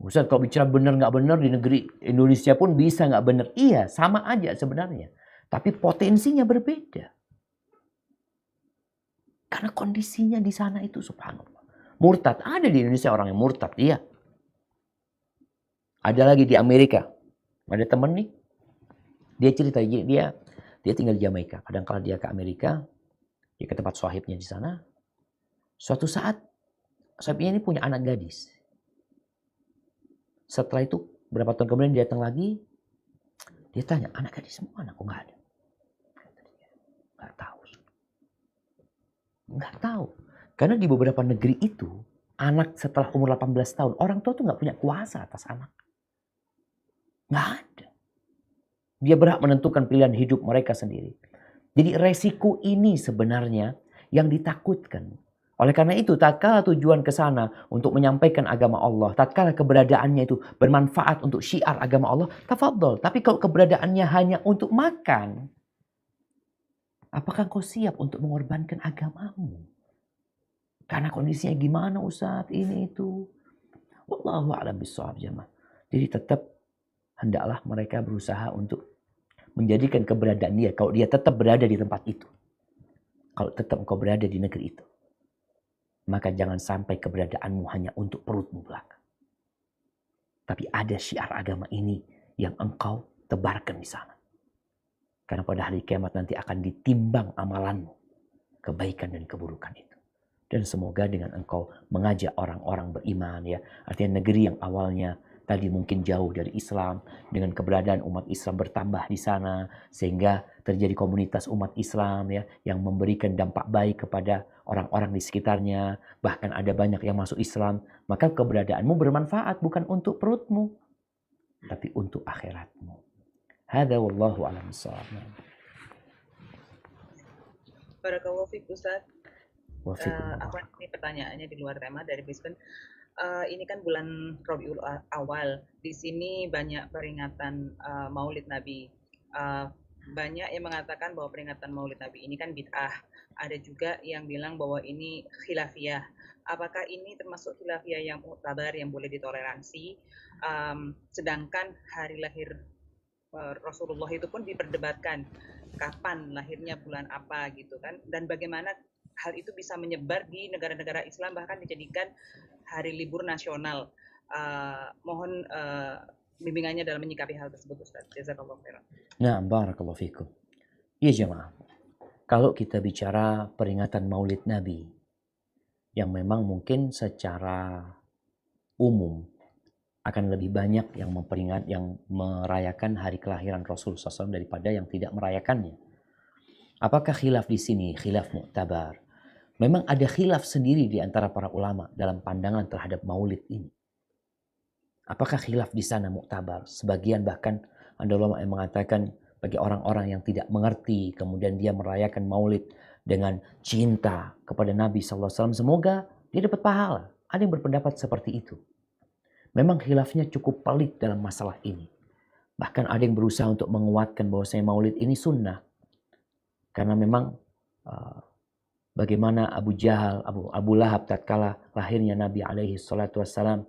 Ustaz, kalau bicara benar nggak benar di negeri Indonesia pun bisa nggak benar. Iya, sama aja sebenarnya. Tapi potensinya berbeda. Karena kondisinya di sana itu subhanallah. Murtad. Ada di Indonesia orang yang murtad. Iya. Ada lagi di Amerika. Ada temen nih. Dia cerita. Dia tinggal di Jamaika. Kadang-kala dia ke Amerika. Dia ke tempat sahibnya di sana. Suatu saat. Sahibnya ini punya anak gadis. Setelah itu. Berapa tahun kemudian dia datang lagi. Dia tanya, anak gadis semua anakku nggak ada. Nggak tahu. Nggak tahu. Karena di beberapa negeri itu, anak setelah umur 18 tahun, orang tua tuh nggak punya kuasa atas anak. Nggak ada. Dia berhak menentukan pilihan hidup mereka sendiri. Jadi resiko ini sebenarnya yang ditakutkan. Oleh karena itu, tatkala tujuan ke sana untuk menyampaikan agama Allah, tatkala keberadaannya itu bermanfaat untuk syiar agama Allah, tafadhol. Tapi kalau keberadaannya hanya untuk makan, apakah kau siap untuk mengorbankan agamamu? Karena kondisinya gimana Ustaz, ini itu. Wallahu a'lam bishawab jemaah. Jadi tetap hendaklah mereka berusaha untuk menjadikan keberadaan dia, kalau dia tetap berada di tempat itu. Kalau tetap engkau berada di negeri itu, maka jangan sampai keberadaanmu hanya untuk perutmu belaka. Tapi ada syiar agama ini yang engkau tebarkan di sana. Karena pada hari kiamat nanti akan ditimbang amalanmu, kebaikan dan keburukan itu. Dan semoga dengan engkau mengajak orang-orang beriman, ya, artinya negeri yang awalnya tadi mungkin jauh dari Islam, dengan keberadaan umat Islam bertambah di sana, sehingga terjadi komunitas umat Islam, ya, yang memberikan dampak baik kepada orang-orang di sekitarnya, bahkan ada banyak yang masuk Islam, maka keberadaanmu bermanfaat bukan untuk perutmu, tapi untuk akhiratmu. Hadza wallahu a'lam bishawab. Barakallahu fiik Ustaz. Wafikum. Ini pertanyaannya di luar tema dari Brisbane. Ini kan bulan Rabiul Awal. Di sini banyak peringatan Maulid Nabi. Banyak yang mengatakan bahwa peringatan Maulid Nabi ini kan bid'ah. Ada juga yang bilang bahwa ini khilafiyah. Apakah ini termasuk khilafiyah yang mu'tabar, yang boleh ditoleransi? Sedangkan hari lahir Rasulullah itu pun diperdebatkan. Kapan lahirnya, bulan apa gitu kan. Dan bagaimana hal itu bisa menyebar di negara-negara Islam, bahkan dijadikan hari libur nasional. Mohon bimbingannya dalam menyikapi hal tersebut Ustaz. Jazakallahu khairan. Nah, barakallahu fikum. Ya jemaah, kalau kita bicara peringatan Maulid Nabi, yang memang mungkin secara umum akan lebih banyak yang merayakan hari kelahiran Rasul SAW daripada yang tidak merayakannya. Apakah khilaf di sini? Khilaf mu'tabar. Memang ada khilaf sendiri di antara para ulama dalam pandangan terhadap Maulid ini. Apakah khilaf di sana mu'tabar? Sebagian bahkan ada ulama yang mengatakan bagi orang-orang yang tidak mengerti, kemudian dia merayakan Maulid dengan cinta kepada Nabi SAW, semoga dia dapat pahala. Ada yang berpendapat seperti itu. Memang khilafnya cukup pelik dalam masalah ini. Bahkan ada yang berusaha untuk menguatkan bahwasanya Maulid ini sunnah. Karena memang bagaimana Abu Jahal, Abu Lahab tatkala lahirnya Nabi alaihi salatu wassalam,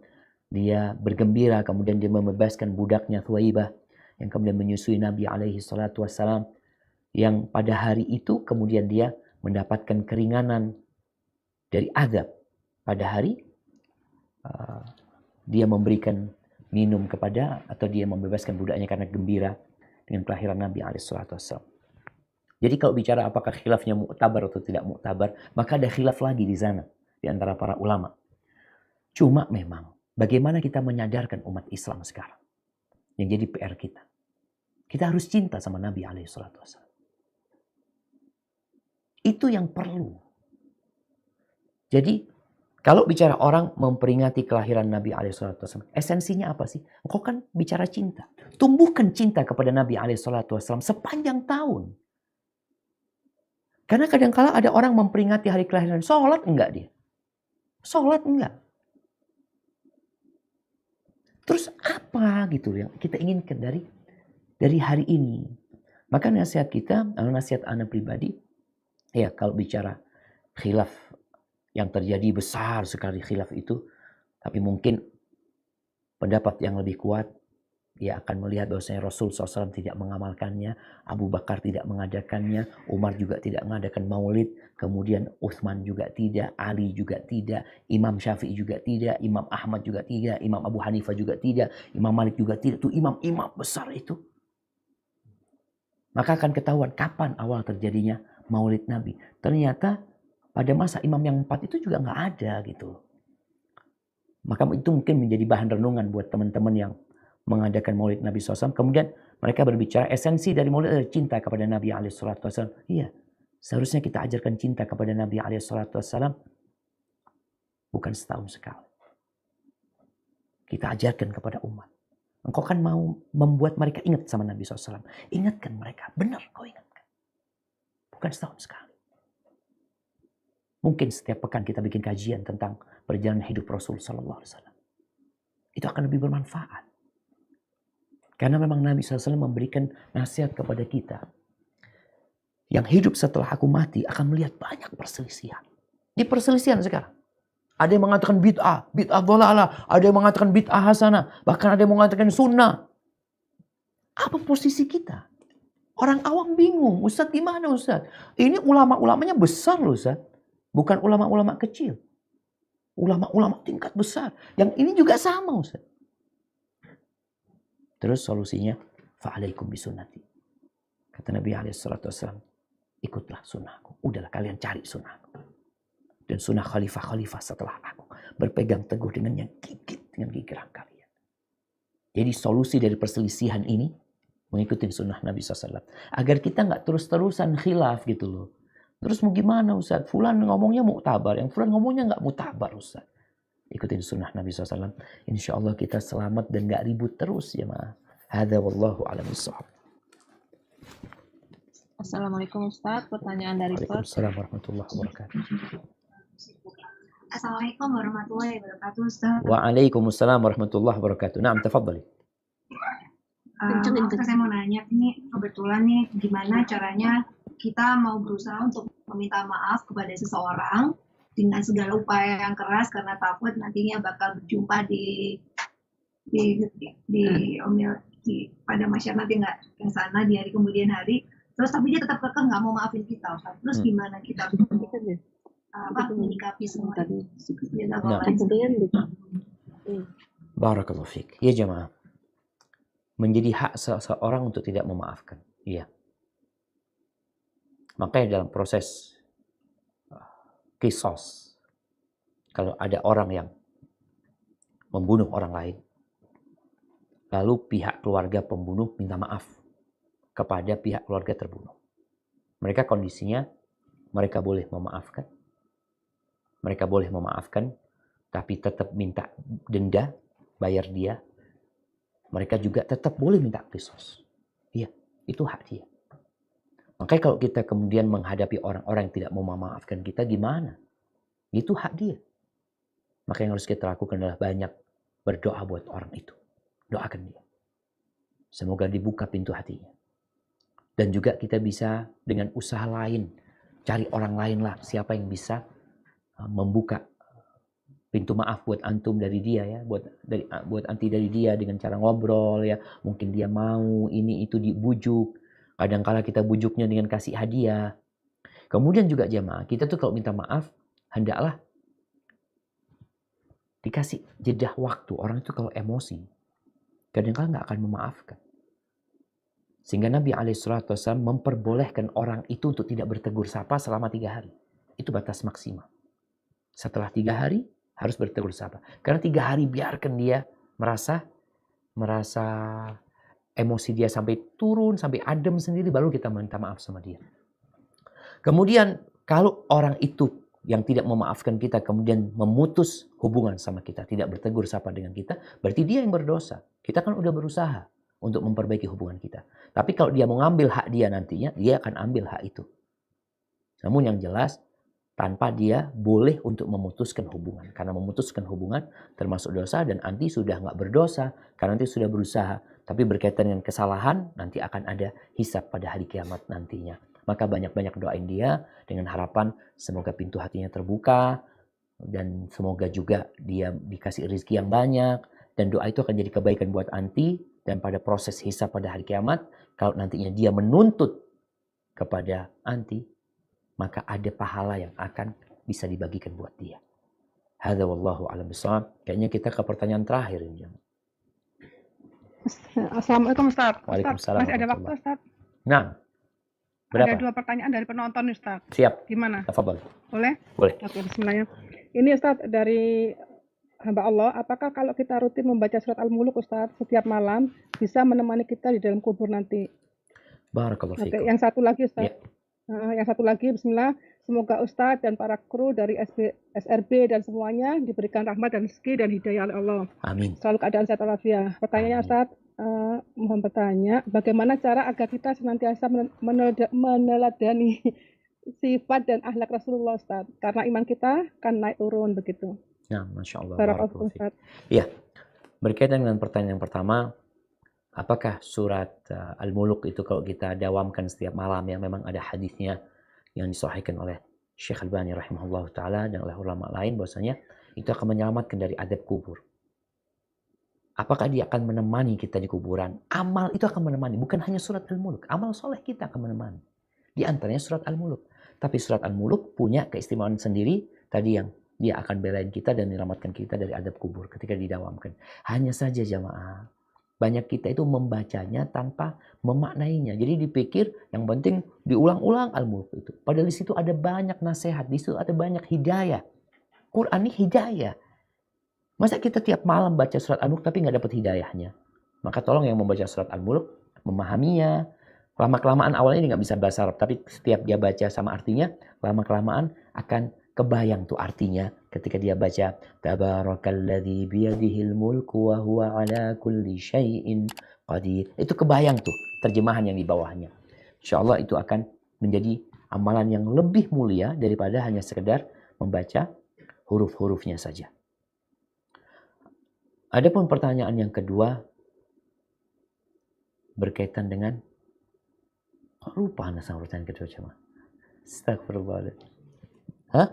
dia bergembira, kemudian dia membebaskan budaknya Thuwaibah yang kemudian menyusui Nabi alaihi salatu wassalam, yang pada hari itu kemudian dia mendapatkan keringanan dari azab. Pada hari dia memberikan minum kepada, atau dia membebaskan budaknya karena gembira dengan kelahiran Nabi alaihi salatu wassalam. Jadi kalau bicara apakah khilafnya mu'tabar atau tidak mu'tabar, maka ada khilaf lagi di sana di antara para ulama. Cuma memang bagaimana kita menyadarkan umat Islam sekarang, yang jadi PR kita. Kita harus cinta sama Nabi SAW. Itu yang perlu. Jadi kalau bicara orang memperingati kelahiran Nabi SAW, esensinya apa sih? Engkau kan bicara cinta. Tumbuhkan cinta kepada Nabi SAW sepanjang tahun. Karena kadang-kala ada orang memperingati hari kelahiran, sholat enggak dia? Sholat enggak? Terus apa gitu yang kita inginkan dari hari ini? Maka nasihat kita, nasihat anak pribadi, ya kalau bicara khilaf yang terjadi besar sekali khilaf itu, tapi mungkin pendapat yang lebih kuat, dia akan melihat bahwasanya Rasul SAW tidak mengamalkannya, Abu Bakar tidak mengadakannya, Umar juga tidak mengadakan maulid, kemudian Utsman juga tidak, Ali juga tidak, Imam Syafi'i juga tidak, Imam Ahmad juga tidak, Imam Abu Hanifah juga tidak, Imam Malik juga tidak. Itu imam-imam besar itu. Maka akan ketahuan kapan awal terjadinya maulid Nabi. Ternyata pada masa imam yang 4 itu juga nggak ada gitu. Maka itu mungkin menjadi bahan renungan buat teman-teman yang mengadakan maulid Nabi SAW. Kemudian Mereka berbicara esensi dari maulid adalah cinta kepada Nabi SAW. Iya, seharusnya kita ajarkan cinta kepada Nabi SAW bukan setahun sekali. Kita ajarkan kepada umat. Engkau kan mau membuat mereka ingat sama Nabi SAW. Ingatkan mereka, benar kau ingatkan. Bukan setahun sekali. Mungkin setiap pekan kita bikin kajian tentang perjalanan hidup Rasul SAW. Itu akan lebih bermanfaat. Karena memang Nabi SAW memberikan nasihat kepada kita. Yang hidup setelah aku mati akan melihat banyak perselisihan. Di perselisihan sekarang. Ada yang mengatakan bid'ah dhalalah. Ada yang mengatakan bid'ah hasanah. Bahkan ada yang mengatakan sunnah. Apa posisi kita? Orang awam bingung. Ustaz gimana Ustaz? Ini ulama-ulamanya besar loh Ustaz. Bukan ulama-ulama kecil. Ulama-ulama tingkat besar. Yang ini juga sama Ustaz. Terus solusinya, fa'alaikum bisunnati. Kata Nabi SAW, ikutlah sunnahku. Udahlah kalian cari sunnahku. Dan sunnah khalifah-khalifah setelah aku. Berpegang teguh dengan yang gigit, dengan gigiran kalian. Jadi solusi dari perselisihan ini, mengikuti sunnah Nabi SAW. Agar kita nggak terus-terusan khilaf gitu loh. Terus mau gimana Ustaz? Fulan ngomongnya muktabar, yang fulan ngomongnya nggak muktabar Ustaz. Ikutin sunnah Nabi SAW. Insya Allah kita selamat dan gak ribut terus ya ma. Hadza wallahu a'lam bishawab. Assalamualaikum Ustaz, pertanyaan dari Ustaz. Waalaikumsalam warahmatullahi wabarakatuh. Assalamualaikum warahmatullahi wabarakatuh Ustaz. Waalaikumsalam warahmatullahi wabarakatuh. Naam, tafadhali. Saya mau nanya ini kebetulan nih gimana caranya kita mau berusaha untuk meminta maaf kepada seseorang dengan segala upaya yang keras karena takut nantinya bakal berjumpa pada masyarakat nanti nggak yang sana di hari kemudian hari. Terus tapi dia tetap kekeh nggak mau maafin kita Ustaz. Terus gimana kita menyikapi semua itu? Barakallahu fiik. Ya jemaah. Menjadi hak seseorang untuk tidak memaafkan. Iya. Makanya dalam proses kisos, kalau ada orang yang membunuh orang lain, lalu pihak keluarga pembunuh minta maaf kepada pihak keluarga terbunuh. Mereka kondisinya, mereka boleh memaafkan. Mereka boleh memaafkan, tapi tetap minta denda, bayar dia. Mereka juga tetap boleh minta kisos. Iya, itu hak dia. Makanya kalau kita kemudian menghadapi orang-orang yang tidak mau memaafkan kita, gimana? Itu hak dia. Maka yang harus kita lakukan adalah banyak berdoa buat orang itu. Doakan dia. Semoga dibuka pintu hatinya. Dan juga kita bisa dengan usaha lain. Cari orang lain lah. Siapa yang bisa membuka pintu maaf buat antum dari dia ya. Buat anti dari dia dengan cara ngobrol ya. Mungkin dia mau ini itu dibujuk. Kadang-kala kita bujuknya dengan kasih hadiah. Kemudian juga jemaah, kita tuh kalau minta maaf, hendaklah dikasih jeda waktu. Orang itu kalau emosi, kadang-kala nggak akan memaafkan. Sehingga Nabi SAW memperbolehkan orang itu untuk tidak bertegur sapa selama 3 hari. Itu batas maksimal. Setelah 3 hari, harus bertegur sapa. Karena 3 hari biarkan dia merasa emosi dia sampai turun, sampai adem sendiri, baru kita minta maaf sama dia. Kemudian kalau orang itu yang tidak memaafkan kita kemudian memutus hubungan sama kita, tidak bertegur sapa dengan kita, berarti dia yang berdosa. Kita kan udah berusaha untuk memperbaiki hubungan kita. Tapi kalau dia mau ngambil hak dia nantinya, dia akan ambil hak itu. Namun yang jelas, tanpa dia boleh untuk memutuskan hubungan. Karena memutuskan hubungan termasuk dosa dan anti sudah nggak berdosa. Karena nanti sudah berusaha. Tapi berkaitan dengan kesalahan, nanti akan ada hisab pada hari kiamat nantinya. Maka banyak-banyak doain dia dengan harapan semoga pintu hatinya terbuka. Dan semoga juga dia dikasih rezeki yang banyak. Dan doa itu akan jadi kebaikan buat anti. Dan pada proses hisab pada hari kiamat, kalau nantinya dia menuntut kepada anti, maka ada pahala yang akan bisa dibagikan buat dia. Hadza wallahu a'lam bishawab. Kayaknya kita ke pertanyaan terakhir ini. Assalamualaikum Ustaz. Waalaikumsalam. Masih ada waktu Ustaz? Nah, berapa? Ada 2 pertanyaan dari penonton Ustaz. Siap. Gimana? Tafadhol. Boleh? Boleh. Oke, bismillah. Ini Ustaz dari hamba Allah, apakah kalau kita rutin membaca surat Al-Muluk Ustaz setiap malam bisa menemani kita di dalam kubur nanti? Barakallahu Oke, fikum. yang satu lagi Ustaz. Ya. Yang satu lagi, Bismillah. Semoga Ustadz dan para kru dari SRB dan semuanya diberikan rahmat dan rezeki dan hidayah oleh Allah. Amin. Selalu keadaan sehat walafiat. Pertanyaannya Ustadz, mohon bertanya, bagaimana cara agar kita senantiasa meneladani sifat dan akhlak Rasulullah Ustadz? Karena iman kita kan naik turun begitu. Nah, Masya Allah. Barakallahu fiik. Iya, berkaitan dengan pertanyaan yang pertama, apakah surat Al-Muluk itu kalau kita dawamkan setiap malam, yang memang ada hadisnya yang disahihkan oleh Syekh Albani rahimahullah ta'ala dan oleh ulama lain, bahwasanya itu akan menyelamatkan dari adab kubur. Apakah dia akan menemani kita di kuburan? Amal itu akan menemani, bukan hanya surat Al-Muluk. Amal soleh kita akan menemani. Di antaranya surat Al-Muluk. Tapi surat Al-Muluk punya keistimewaan sendiri, tadi yang dia akan belain kita dan menyelamatkan kita dari adab kubur ketika didawamkan. Hanya saja jamaah, banyak kita itu membacanya tanpa memaknainya. Jadi dipikir yang penting diulang-ulang Al-Muluk itu. Padahal di situ ada banyak nasihat, di situ ada banyak hidayah. Quran ini hidayah. Masa kita tiap malam baca surat Al-Muluk tapi nggak dapat hidayahnya? Maka tolong yang membaca surat Al-Muluk memahaminya. Lama-kelamaan awalnya dia nggak bisa bahasa Arab, tapi setiap dia baca sama artinya, lama-kelamaan akan kebayang tuh artinya ketika dia baca tabarakalladzi biyadihil mulku wa huwa ala kulli syai'in qadir. Itu kebayang tuh terjemahan yang di bawahnya. Insyaallah itu akan menjadi amalan yang lebih mulia daripada hanya sekedar membaca huruf-hurufnya saja. Adapun pertanyaan yang kedua berkaitan dengan lupa anak sama pertanyaan kedua cuma. Astagfirullahaladzim. Hah?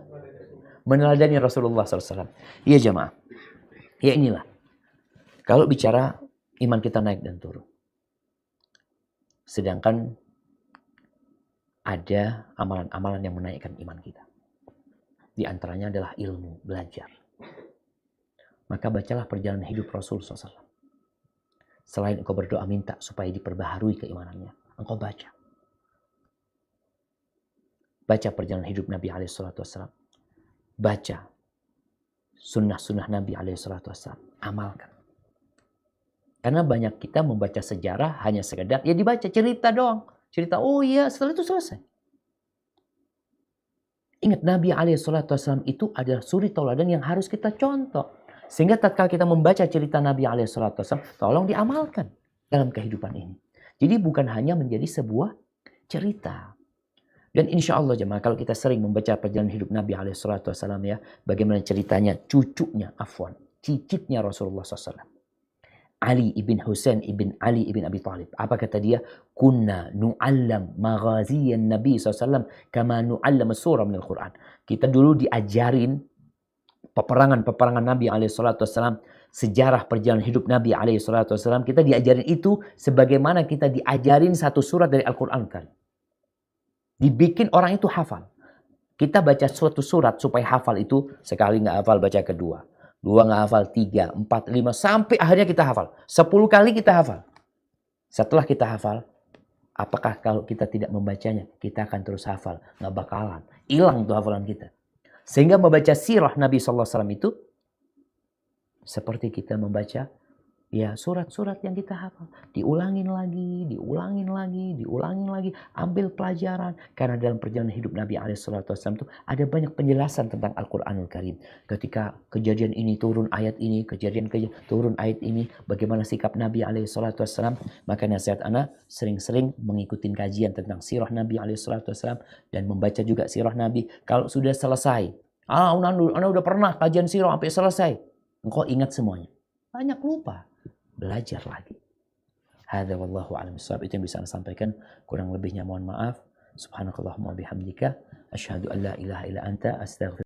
Meneladani Rasulullah SAW. Iya jamaah. Ya inilah. Kalau bicara iman kita naik dan turun. Sedangkan ada amalan-amalan yang menaikkan iman kita. Di antaranya adalah ilmu, belajar. Maka bacalah perjalanan hidup Rasul SAW. Selain engkau berdoa minta supaya diperbaharui keimanannya, engkau baca. Baca perjalanan hidup Nabi SAW. Baca sunnah-sunnah Nabi SAW. Amalkan. Karena banyak kita membaca sejarah hanya sekedar, ya dibaca cerita doang. Cerita, oh iya, setelah itu selesai. Ingat Nabi SAW itu adalah suri tauladan yang harus kita contoh. Sehingga tatkala kita membaca cerita Nabi SAW, tolong diamalkan dalam kehidupan ini. Jadi bukan hanya menjadi sebuah cerita. Dan insya Allah jemaah, kalau kita sering membaca perjalanan hidup Nabi SAW ya, bagaimana ceritanya cucunya, cicitnya Rasulullah SAW. Ali ibn Husain ibn Ali ibn Abi Thalib. Apa kata dia? Kunna nu'allam maghaziyan Nabi SAW kama nu'allam surah minal Quran. Kita dulu diajarin peperangan Nabi SAW, sejarah perjalanan hidup Nabi SAW. Kita diajarin itu sebagaimana kita diajarin satu surat dari Al-Quran kan. Dibikin orang itu hafal. Kita baca suatu surat supaya hafal itu, sekali nggak hafal baca kedua. Dua nggak hafal, 3, 4, 5, sampai akhirnya kita hafal. 10 kali kita hafal. Setelah kita hafal, apakah kalau kita tidak membacanya, kita akan terus hafal? Nggak bakalan. Hilang tuh hafalan kita. Sehingga membaca sirah Nabi SAW itu, seperti kita membaca ya surat-surat yang kita hafal. Diulangin lagi. Ambil pelajaran. Karena dalam perjalanan hidup Nabi SAW itu ada banyak penjelasan tentang Al-Quranul Karim. Ketika kejadian ini turun ayat ini, kejadian turun ayat ini, bagaimana sikap Nabi SAW. Maka nasihat ana sering-sering mengikuti kajian tentang sirah Nabi SAW dan membaca juga sirah Nabi. Kalau sudah selesai, ana udah pernah kajian sirah sampai selesai, engkau ingat semuanya. Banyak lupa. Belajar lagi. Hadza wallahu a'lam bissawab. Itu yang bisa saya sampaikan. Kurang lebihnya mohon maaf. Subhanakallahumma bihamdika asyhadu an la ilaha illa anta astaghfiruka